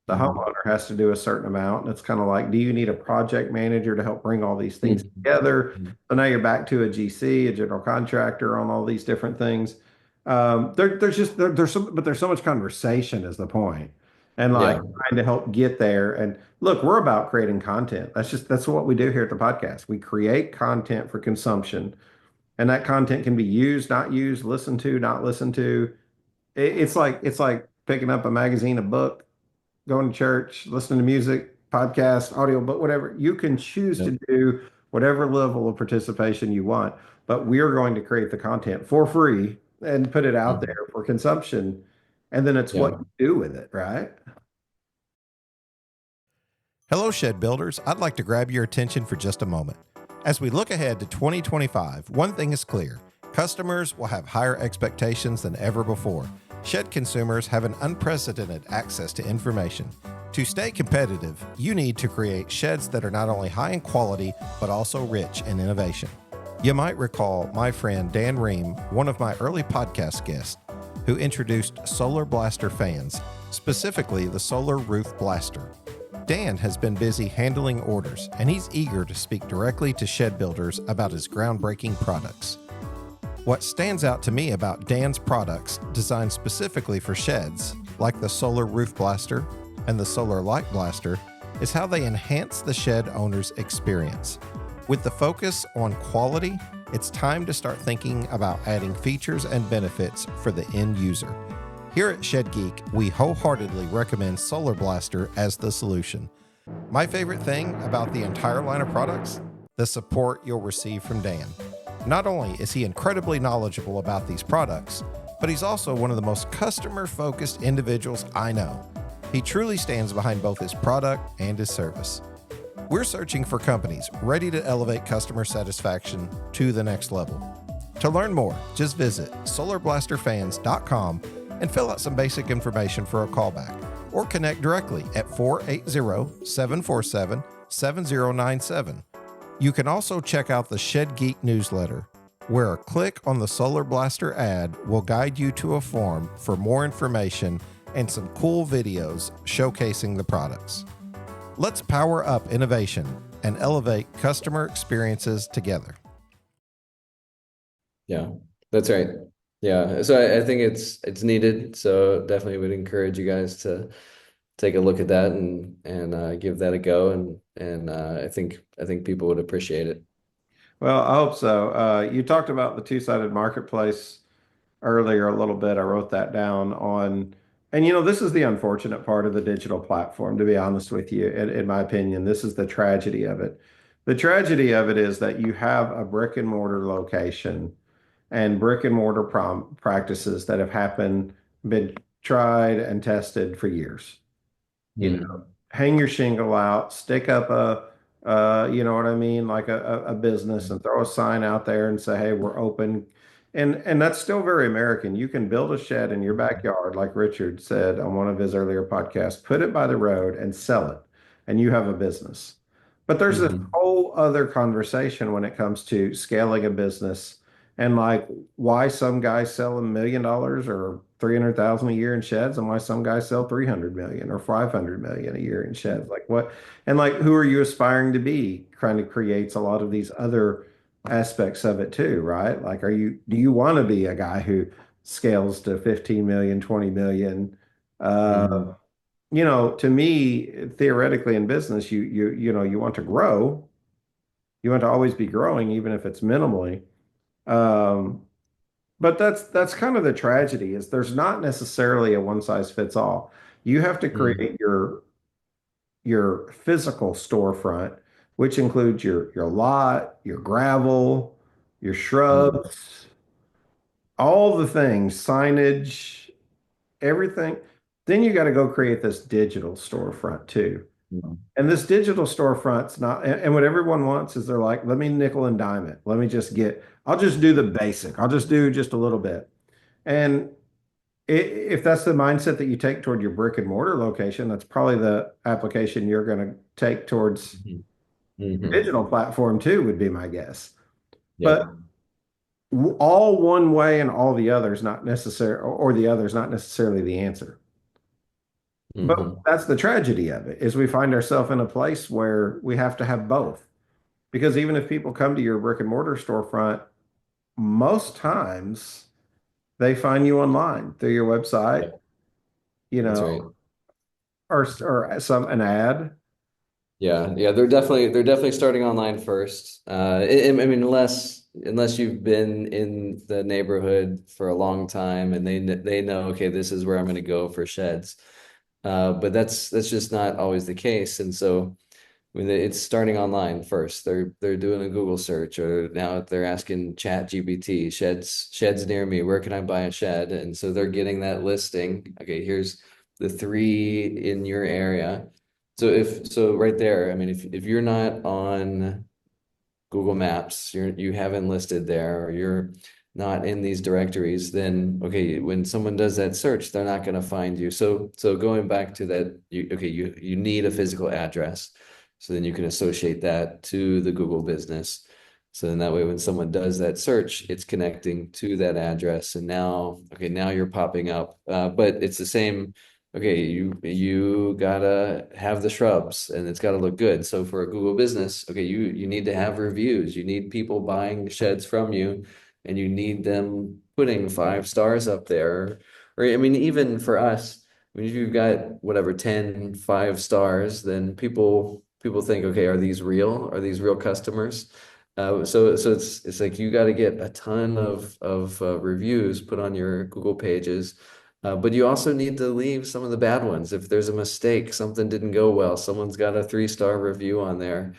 the Mhm. homeowner has to do a certain amount. And it's kind of like, do you need a project manager to help bring all these things Mhm. together? Mhm. So now you're back to a GC, a general contractor, on all these different things. There's so much conversation is the point. And like Yeah. trying to help get there. And look, we're about creating content. That's what we do here at the podcast. We create content for consumption, and that content can be used, not used, listened to, not listened to. It's like picking up a magazine, a book, going to church, listening to music, podcast, audio book, whatever. You can choose Yep. to do whatever level of participation you want, but we are going to create the content for free and put it out Mhm. there for consumption. And then it's what Yeah. you do with it, right? Hello, shed builders. I'd like to grab your attention for just a moment. As we look ahead to 2025, one thing is clear: customers will have higher expectations than ever before. Shed consumers have an unprecedented access to information. To stay competitive, you need to create sheds that are not only high in quality, but also rich in innovation. You might recall my friend Dan Ream, one of my early podcast guests, who introduced Solar Blaster fans. specifically the solar roof blaster. Dan has been busy handling orders, and he's eager to speak directly to shed builders about his groundbreaking products. What stands out to me about Dan's products designed specifically for sheds, like the solar roof blaster and the solar light blaster, is how they enhance the shed owner's experience. With the focus on quality, it's time to start thinking about adding features and benefits for the end user. Here at Shed Geek, we wholeheartedly recommend Solar Blaster as the solution. My favorite thing about the entire line of products? The support you'll receive from Dan. Not only is he incredibly knowledgeable about these products, but he's also one of the most customer-focused individuals I know. He truly stands behind both his product and his service. We're searching for companies ready to elevate customer satisfaction to the next level. To learn more, just visit solarblasterfans.com and fill out some basic information for a callback, or connect directly at 480-747-7097. You can also check out the Shed Geek newsletter, where a click on the Solar Blaster ad will guide you to a form for more information and some cool videos showcasing the products. Let's power up innovation and elevate customer experiences together. Yeah, that's right. Yeah, so I think it's needed. So definitely would encourage you guys to take a look at that and give that a go. And I think people would appreciate it. Well, I hope so. You talked about the two-sided marketplace earlier a little bit. I wrote that down on, and this is the unfortunate part of the digital platform, to be honest with you. In my opinion, this is the tragedy of it. The tragedy of it is that you have a brick and mortar location and brick and mortar practices that have been tried and tested for years. Hang your shingle out, stick up you know what I mean, like a business, and throw a sign out there and say, hey, we're open. And that's still very American. You can build a shed in your backyard, like Richard said on one of his earlier podcasts, put it by the road and sell it, and you have a business. But there's this whole other conversation when it comes to scaling a business, and like why some guys sell $1 million or 300,000 a year in sheds, and why some guys sell 300 million or 500 million a year in sheds. Like what, and like who are you aspiring to be? Kind of creates a lot of these other aspects of it too, right? Like, do you want to be a guy who scales to 15 million, 20 million? To me, theoretically in business, you want to grow. You want to always be growing, even if it's minimally. But that's kind of the tragedy, is there's not necessarily a one size fits all. You have to create your physical storefront, which includes your lot, your gravel, your shrubs, all the things, signage, everything. Then you got to go create this digital storefront too. And this digital storefront's not, and what everyone wants is they're like, let me nickel and dime it. I'll just do the basic. I'll just do just a little bit. And if that's the mindset that you take toward your brick and mortar location, that's probably the application you're going to take towards the digital platform too, would be my guess. But all one way and all the others not necessary, or the others not necessarily the answer. But that's the tragedy of it, is we find ourselves in a place where we have to have both. Because even if people come to your brick and mortar storefront, most times they find you online through your website, or an ad. Yeah, they're definitely starting online first. I mean, unless you've been in the neighborhood for a long time and they know, okay, this is where I'm going to go for sheds. But that's just not always the case. And so when it's starting online first, they're doing a Google search, or now they're asking Chat GPT, sheds near me, where can I buy a shed? And so they're getting that listing. Okay, here's the 3 in your area. So right there, I mean, if you're not on Google Maps, you haven't listed there, or you're not in these directories, then okay, when someone does that search, they're not going to find you. So going back to that, you need a physical address, so then you can associate that to the Google business. So then that way, when someone does that search, it's connecting to that address, and now you're popping up. But it's the same okay, you gotta have the shrubs and it's gotta look good. So for a Google business, okay, you need to have reviews. You need people buying sheds from you, and you need them putting 5 stars up there. Or I mean, even for us, I mean, if you've got whatever 10 5 stars, then people think, okay, are these real? Are these real customers? So it's like you got to get a ton of reviews put on your Google pages, but you also need to leave some of the bad ones. If there's a mistake, something didn't go well, someone's got a 3 star review on there.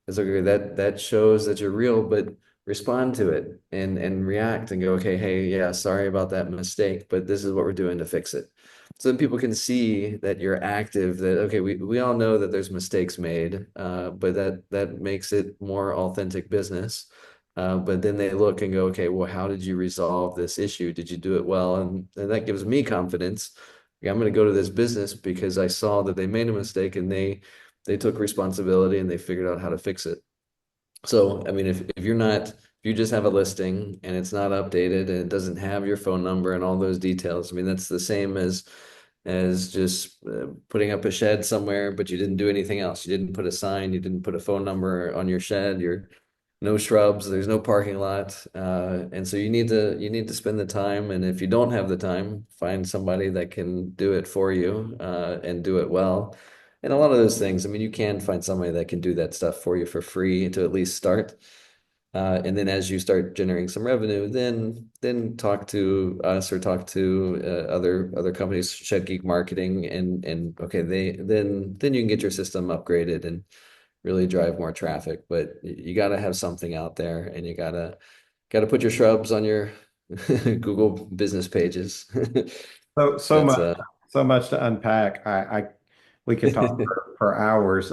It's okay, that shows that you're real, but respond to it and react and go, okay, hey, yeah, sorry about that mistake, but this is what we're doing to fix it. So then people can see that you're active, that okay, we all know that there's mistakes made, but that makes it more authentic business. But then they look and go, okay, well, how did you resolve this issue? Did you do it well? And that gives me confidence. Okay, I'm going to go to this business because I saw that they made a mistake and they took responsibility and they figured out how to fix it. So, I mean, if you're not, if you just have a listing and it's not updated and it doesn't have your phone number and all those details, I mean, that's the same as just putting up a shed somewhere, but you didn't do anything else. You didn't put a sign, you didn't put a phone number on your shed, you're no shrubs, there's no parking lot. And so you need to spend the time. And if you don't have the time, find somebody that can do it for you, and do it well. And a lot of those things, I mean, you can find somebody that can do that stuff for you for free to at least start. And then as you start generating some revenue, then talk to us or talk to other companies, Shed Geek Marketing, and okay, then you can get your system upgraded and really drive more traffic. But you got to have something out there, and you gotta put your shrubs on your Google business pages. So That's much, so much to unpack. We could talk for hours.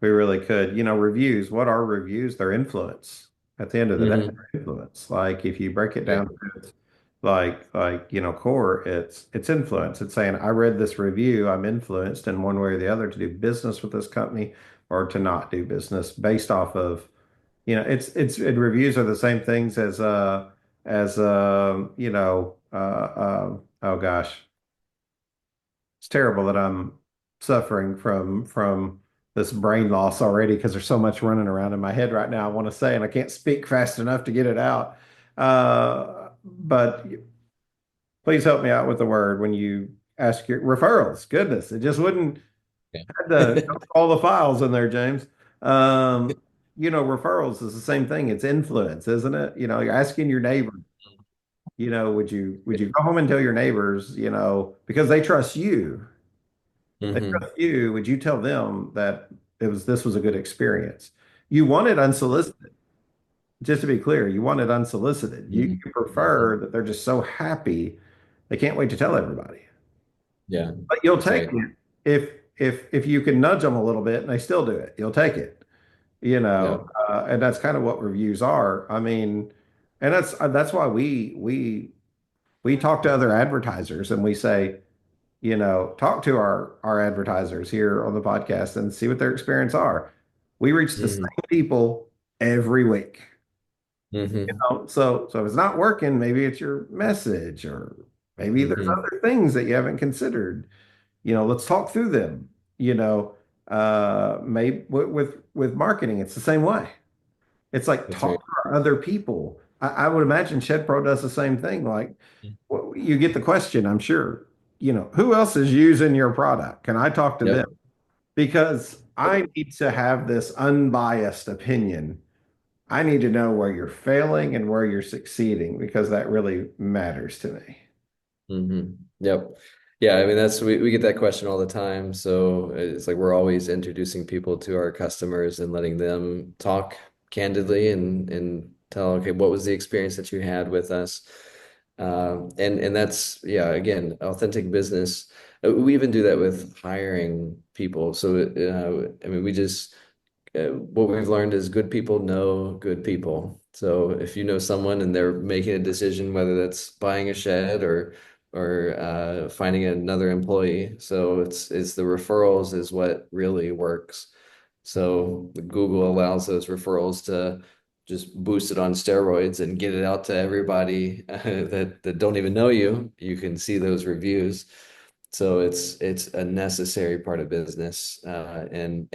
We really could. Reviews. What are reviews? They're influence. At the end of the day, hmm they're influence. Like if you break it yeah. down to its core, it's influence. It's saying I read this review, I'm influenced in one way or the other to do business with this company or to not do business based off of, reviews are the same things as oh gosh, it's terrible that I'm suffering from this brain loss already because there's so much running around in my head right now. I want to say, and I can't speak fast enough to get it out. But please help me out with the word when you ask your referrals. Goodness, it just wouldn't had the all the files in there, James. Referrals is the same thing. It's influence, isn't it? You're asking your neighbor, would you go home and tell your neighbors, because they trust you. They hmm trust you. Would you tell them that this was a good experience? You want it unsolicited. Just to be clear, you want it unsolicited. You prefer that they're just so happy they can't wait to tell everybody. Yeah, But you'll that's take right. it if you can nudge them a little bit and they still do it. You'll take it. Yeah. And that's kind of what reviews are. I mean, and that's why we talk to other advertisers and we say, talk to our advertisers here on the podcast and see what their experience are. We reach the hmm same people every week. hmm So if it's not working, maybe it's your message or maybe there's hmm other things that you haven't considered. Let's talk through them. Maybe with marketing, it's the same way. It's like That's talk right. to our other people. I would imagine ShedPro does the same thing. Like you get the question, I'm sure, who else is using your product? Can I talk to them? Yep. Because Yep. I need to have this unbiased opinion. I need to know where you're failing and where you're succeeding because that really matters to me. Yep. Yeah, I mean we get that question all the time. So it's like we're always introducing people to our customers and letting them talk candidly and tell, okay, what was the experience that you had with us? And that's, yeah, again, authentic business. We even do that with hiring people. So I mean, what we've learned is good people know good people. So if you know someone and they're making a decision, whether that's buying a shed or finding another employee, so it's the referrals is what really works. So Google allows those referrals to just boost it on steroids and get it out to everybody that don't even know you. You can see those reviews. So it's a necessary part of business, and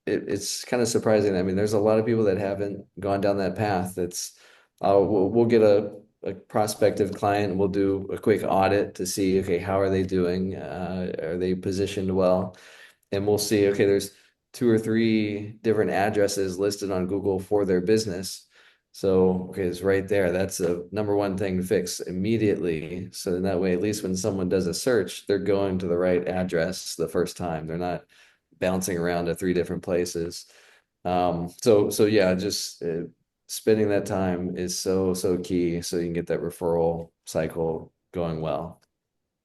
it's kind of surprising. I mean, there's a lot of people that haven't gone down that path. We'll get a prospective client, and we'll do a quick audit to see, okay, how are they doing? Are they positioned well? And we'll see, okay, there's two or three different addresses listed on Google for their business. So, okay, it's right there. That's a number one thing to fix immediately. So in that way, at least when someone does a search, they're going to the right address the first time. They're not bouncing around to three different places. So yeah, just spending that time is so key so you can get that referral cycle going well.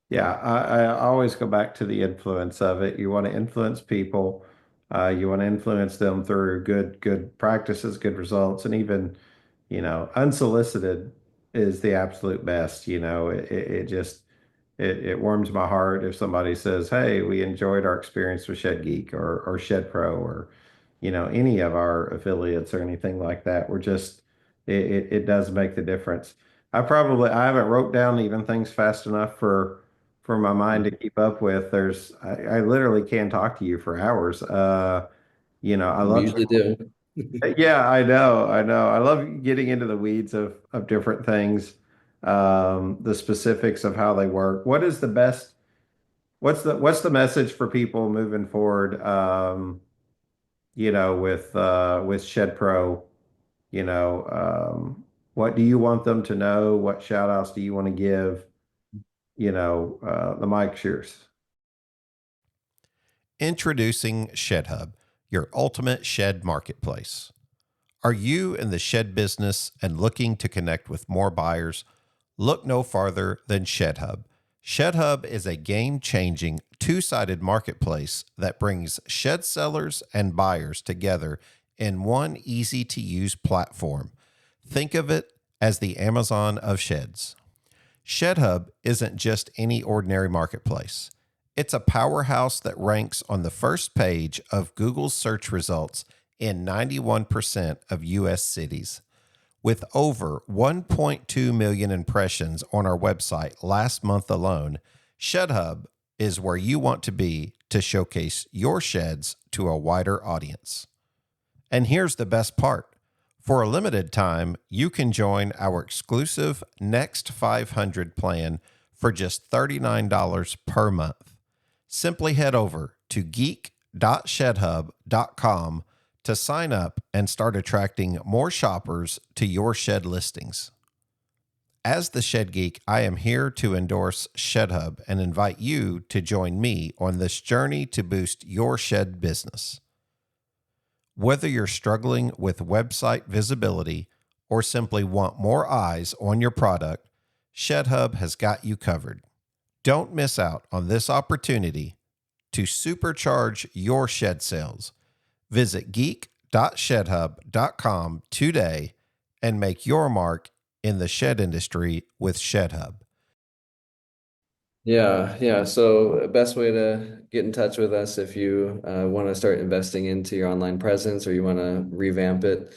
Yeah, I always go back to the influence of it. You want to influence people. You want to influence them through good practices, good results, and even, unsolicited is the absolute best. It just it warms my heart if somebody says, "Hey, we enjoyed our experience with Shed Geek or Shed Pro or any of our affiliates or anything like that." It does make the difference. I haven't wrote down even things fast enough for my mind to keep up with. I literally can talk to you for hours. I We love, usually do. yeah, I know. I love getting into the weeds of different things, the specifics of how they work. What's the message for people moving forward, with Shed Pro, what do you want them to know? What shout outs do you want to give? The mic's yours. Introducing ShedHub, your ultimate shed marketplace. Are you in the shed business and looking to connect with more buyers? Look no farther than ShedHub. ShedHub is a game-changing, two-sided marketplace that brings shed sellers and buyers together in one easy-to-use platform. Think of it as the Amazon of sheds. ShedHub isn't just any ordinary marketplace. It's a powerhouse that ranks on the first page of Google's search results in 91% of U.S. cities. With over 1.2 million impressions on our website last month alone, ShedHub is where you want to be to showcase your sheds to a wider audience. And here's the best part. For a limited time, you can join our exclusive Next 500 plan for just $39 per month. Simply head over to geek.shedhub.com to sign up and start attracting more shoppers to your shed listings. As the Shed Geek, I am here to endorse ShedHub and invite you to join me on this journey to boost your shed business. Whether you're struggling with website visibility or simply want more eyes on your product, ShedHub has got you covered. Don't miss out on this opportunity to supercharge your shed sales. Visit geek.shedhub.com today and make your mark in the shed industry with ShedHub. Yeah. So best way to get in touch with us if you want to start investing into your online presence or you want to revamp it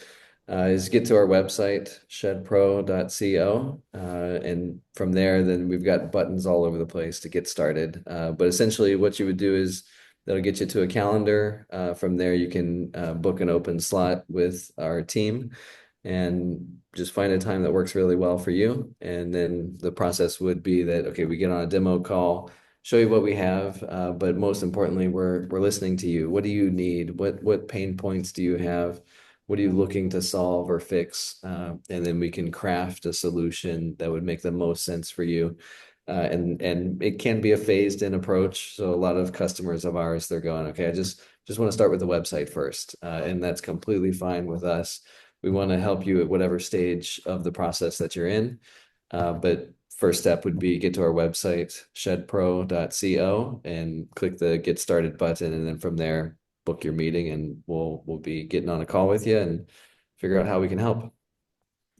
is get to our website, shedpro.co. And from there, then we've got buttons all over the place to get started. But essentially what you would do is that'll get you to a calendar. From there, you can book an open slot with our team and just find a time that works really well for you. And then the process would be that, okay, we get on a demo call, show you what we have, but most importantly, we're listening to you. What do you need? What pain points do you have? What are you looking to solve or fix? And then we can craft a solution that would make the most sense for you. And it can be a phased in approach. So a lot of customers of ours, they're going, okay, I just want to start with the website first. And that's completely fine with us. We want to help you at whatever stage of the process that you're in. But first step would be get to our website, shedpro.co, and click the Get Started button. And then from there, book your meeting and we'll be getting on a call with you and figure out how we can help. Oh,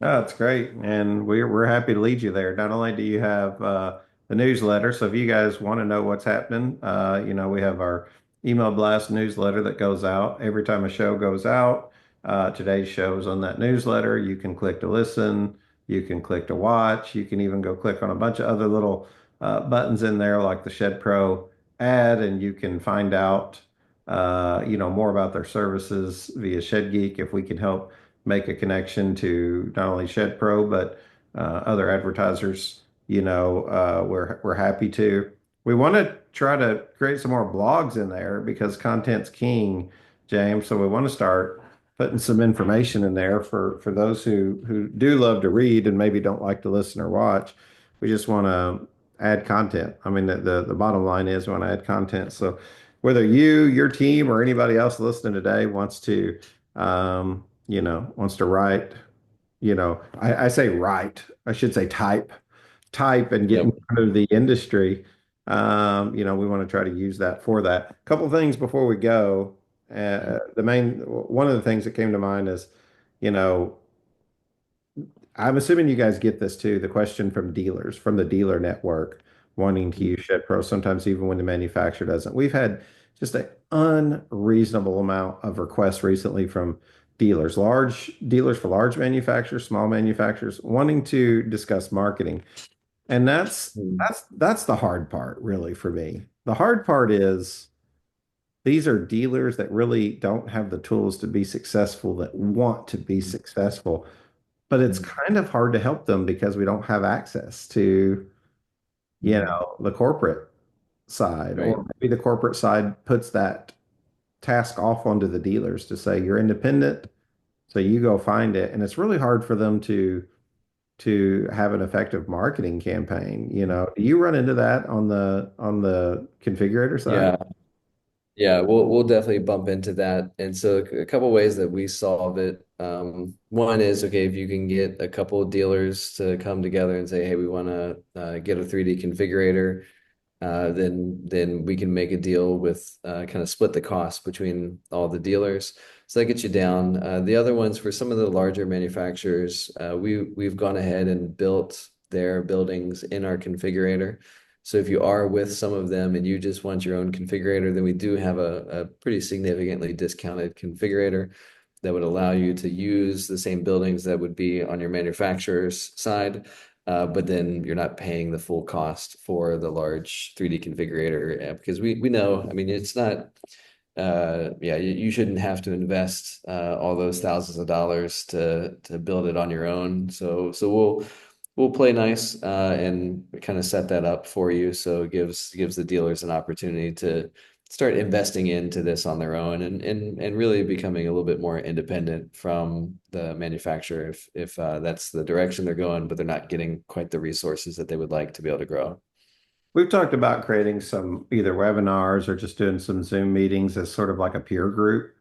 that's great. And we're happy to lead you there. Not only do you have the newsletter, so if you guys want to know what's happening, we have our email blast newsletter that goes out every time a show goes out. Today's show is on that newsletter. You can click to listen, you can click to watch, you can even go click on a bunch of other little buttons in there like the Shed Pro ad, and you can find out, more about their services via Shed Geek if we can help make a connection to not only Shed Pro but other advertisers. We're happy to. We want to try to create some more blogs in there because content's king, James. So we want to start putting some information in there for those who do love to read and maybe don't like to listen or watch. We just want to add content. I mean, the bottom line is we want to add content. So whether you, your team, or anybody else listening today wants to write, I say write, I should say type and get in Yep. front of the industry. We want to try to use that for that. A couple of things before we go. One of the things that came to mind is, you know, I'm assuming you guys get this too, the question from dealers, from the dealer network wanting to use ShedPro, sometimes even when the manufacturer doesn't. We've had just an unreasonable amount of requests recently from dealers, large dealers for large manufacturers, small manufacturers wanting to discuss marketing. And that's the hard part really for me. The hard part is these are dealers that really don't have the tools to be successful, that want to be successful, but it's kind of hard to help them because we don't have access to, the corporate side, Right. or maybe the corporate side puts that task off onto the dealers to say you're independent, so you go find it. And it's really hard for them to have an effective marketing campaign. Do you run into that on the configurator side? Yeah. Yeah, we'll definitely bump into that. And so a couple ways that we solve it. One is, okay, if you can get a couple of dealers to come together and say, hey, we want to get a 3D configurator, then we can make a deal with kind of split the cost between all the dealers. So that gets you down. The other ones for some of the larger manufacturers, we've gone ahead and built their buildings in our configurator. So if you are with some of them and you just want your own configurator, then we do have a pretty significantly discounted configurator that would allow you to use the same buildings that would be on your manufacturer's side, but then you're not paying the full cost for the large 3D configurator because we know, I mean, it's not, yeah, you shouldn't have to invest all those thousands of dollars to build it on your own. So we'll play nice and kind of set that up for you. So it gives the dealers an opportunity to start investing into this on their own and really becoming a little bit more independent from the manufacturer if that's the direction they're going, but they're not getting quite the resources that they would like to be able to grow. We've talked about creating some either webinars or just doing some Zoom meetings as sort of like a peer group.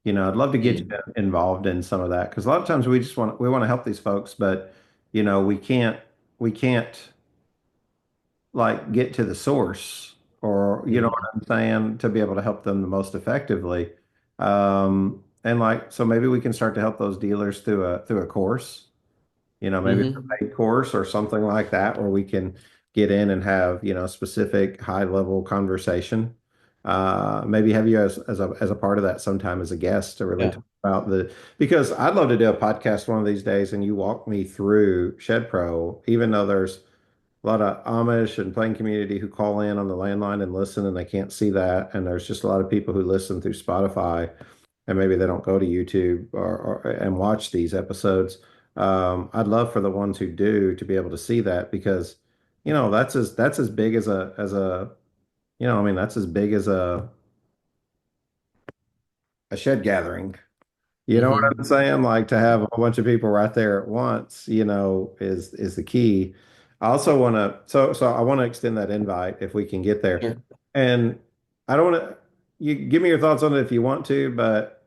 I'd love to get you Mm. involved in some of that because a lot of times we want to help these folks, but we can't like get to the source, or what Mhm. I'm saying, to be able to help them the most effectively. And like, so maybe we can start to help those dealers through a course, maybe a Mhm. paid course or something like that, where we can get in and have, specific high level conversation. Maybe have you as a part of that sometime as a guest to really Yeah. talk about because I'd love to do a podcast one of these days and you walk me through Shed Pro, even though there's a lot of Amish and Plain community who call in on the landline and listen, and they can't see that. And there's just a lot of people who listen through Spotify, and maybe they don't go to YouTube or and watch these episodes. I'd love for the ones who do to be able to see that because, that's as big as a I mean, that's as big as a shed gathering. You know what I'm Mhm. saying? Like to have a whole bunch of people right there at once, is the key. I also want to, so I want to extend that invite if we can get there. Sure. And I don't want to, you give me your thoughts on it if you want to, but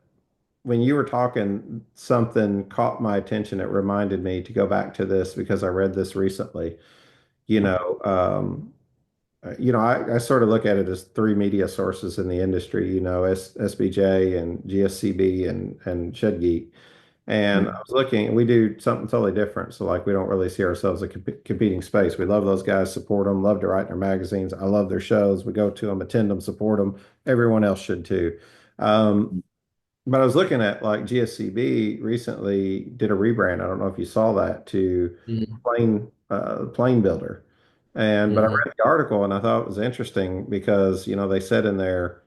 when you were talking, something caught my attention. It reminded me to go back to this because I read this recently. You know, I sort of look at it as three media sources in the industry, SBJ and GSCB and ShedGeek. And I was looking, we do something totally different. So like, we don't really see ourselves as a competing space. We love those guys, support them, love to write in their magazines. I love their shows. We go to them, attend them, support them. Everyone else should too. Um, but I was looking at like GSCB recently did a rebrand. I don't know if you saw that, to Mhm. plane builder. But I read the article and I thought it was interesting because, they said in there,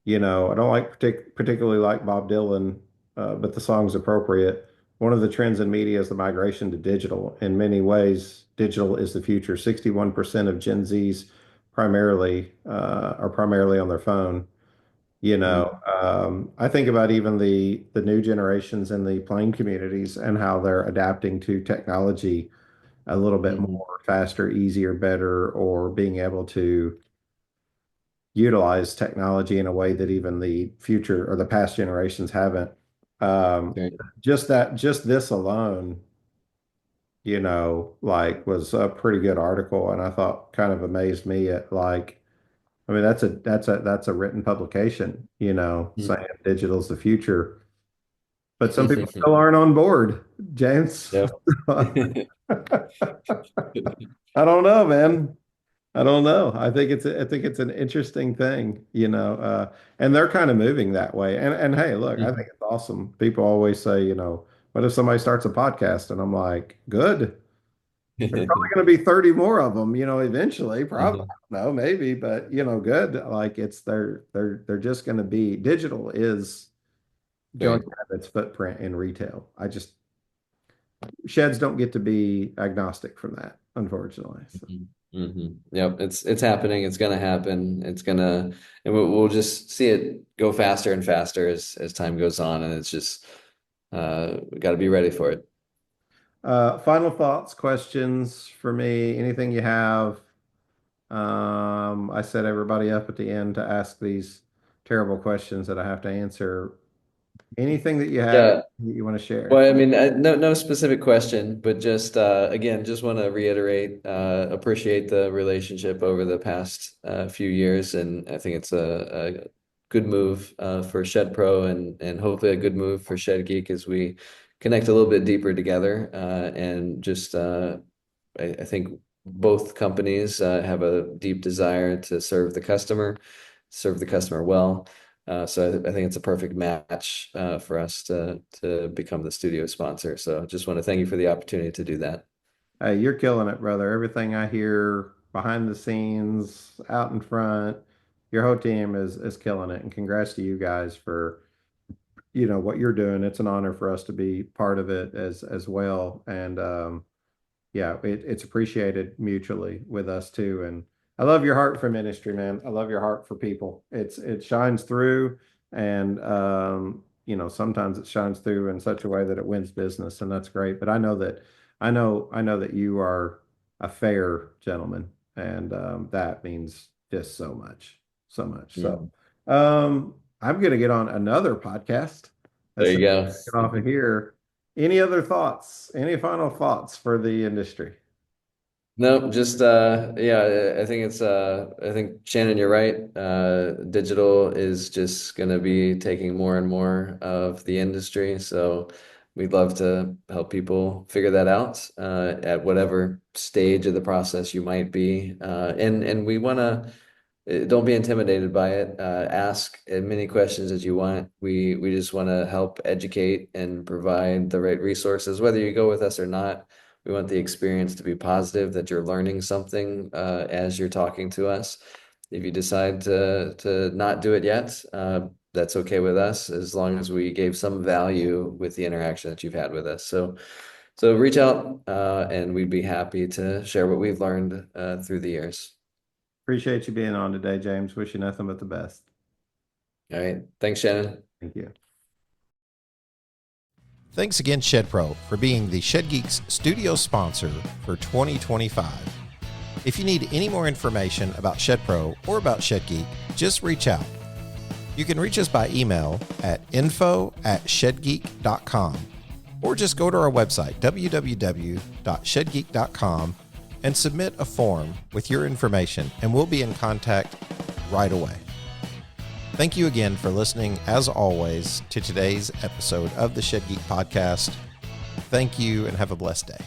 I don't particularly like Bob Dylan, but the song's appropriate. One of the trends in media is the migration to digital. In many ways, digital is the future. 61% of Gen Zs are primarily on their phone. I think about even the new generations in the plane communities and how they're adapting to technology a little bit more faster, easier, better, or being able to utilize technology in a way that even the future or the past generations haven't. Great. Just this alone, like was a pretty good article, and I thought kind of amazed me at like, I mean, that's a written publication, saying digital's the future, but some people still aren't on board, James. Yep. I don't know, man. I don't know. I think it's an interesting thing, and they're kind of moving that way. And hey, look, I think it's awesome. People always say, what if somebody starts a podcast? And I'm like, good. There's probably going to be 30 more of them, eventually. Probably, I don't know, maybe, but good. Like they're just going to be digital is going to have its footprint in retail. Sheds don't get to be agnostic from that, unfortunately. So. Yep, it's happening. It's gonna happen. And we'll just see it go faster and faster as time goes on, and it's just we got to be ready for it. Final thoughts, questions for me? Anything you have? I set everybody up at the end to ask these terrible questions that I have to answer. Anything that you have that you want to share? Well, I mean, no specific question, but just again, just want to reiterate, appreciate the relationship over the past few years, and I think it's a good move for ShedPro and hopefully a good move for ShedGeek as we connect a little bit deeper together. And just I think both companies have a deep desire to serve the customer well. So I think it's a perfect match for us to become the studio sponsor. So just want to thank you for the opportunity to do that. Hey, you're killing it, brother. Everything I hear behind the scenes, out in front, your whole team is killing it. And congrats to you guys for what you're doing. It's an honor for us to be part of it as well. And yeah, it's appreciated mutually with us too. And I love your heart for ministry, man. I love your heart for people. It shines through, and sometimes it shines through in such a way that it wins business, and that's great. But I know that you are a fair gentleman, and that means just so much, so much. So I'm gonna get on another podcast. There you go. Get off of here. Any other thoughts? Any final thoughts for the industry? No, just I think Shannon, you're right. Digital is just going to be taking more and more of the industry. So we'd love to help people figure that out at whatever stage of the process you might be. And we want to don't be intimidated by it. Ask as many questions as you want. We just want to help educate and provide the right resources, whether you go with us or not. We want the experience to be positive, that you're learning something as you're talking to us. If you decide to not do it yet, that's okay with us, as long as we gave some value with the interaction that you've had with us. So reach out and we'd be happy to share what we've learned through the years. Appreciate you being on today, James. Wish you nothing but the best. All right. Thanks, Shannon. Thank you. Thanks again, ShedPro, for being the ShedGeeks studio sponsor for 2025. If you need any more information about ShedPro or about ShedGeek, just reach out. You can reach us by email at info@shedgeek.com or just go to our website, www.shedgeek.com, and submit a form with your information, and we'll be in contact right away. Thank you again for listening, as always, to today's episode of the ShedGeek podcast. Thank you and have a blessed day.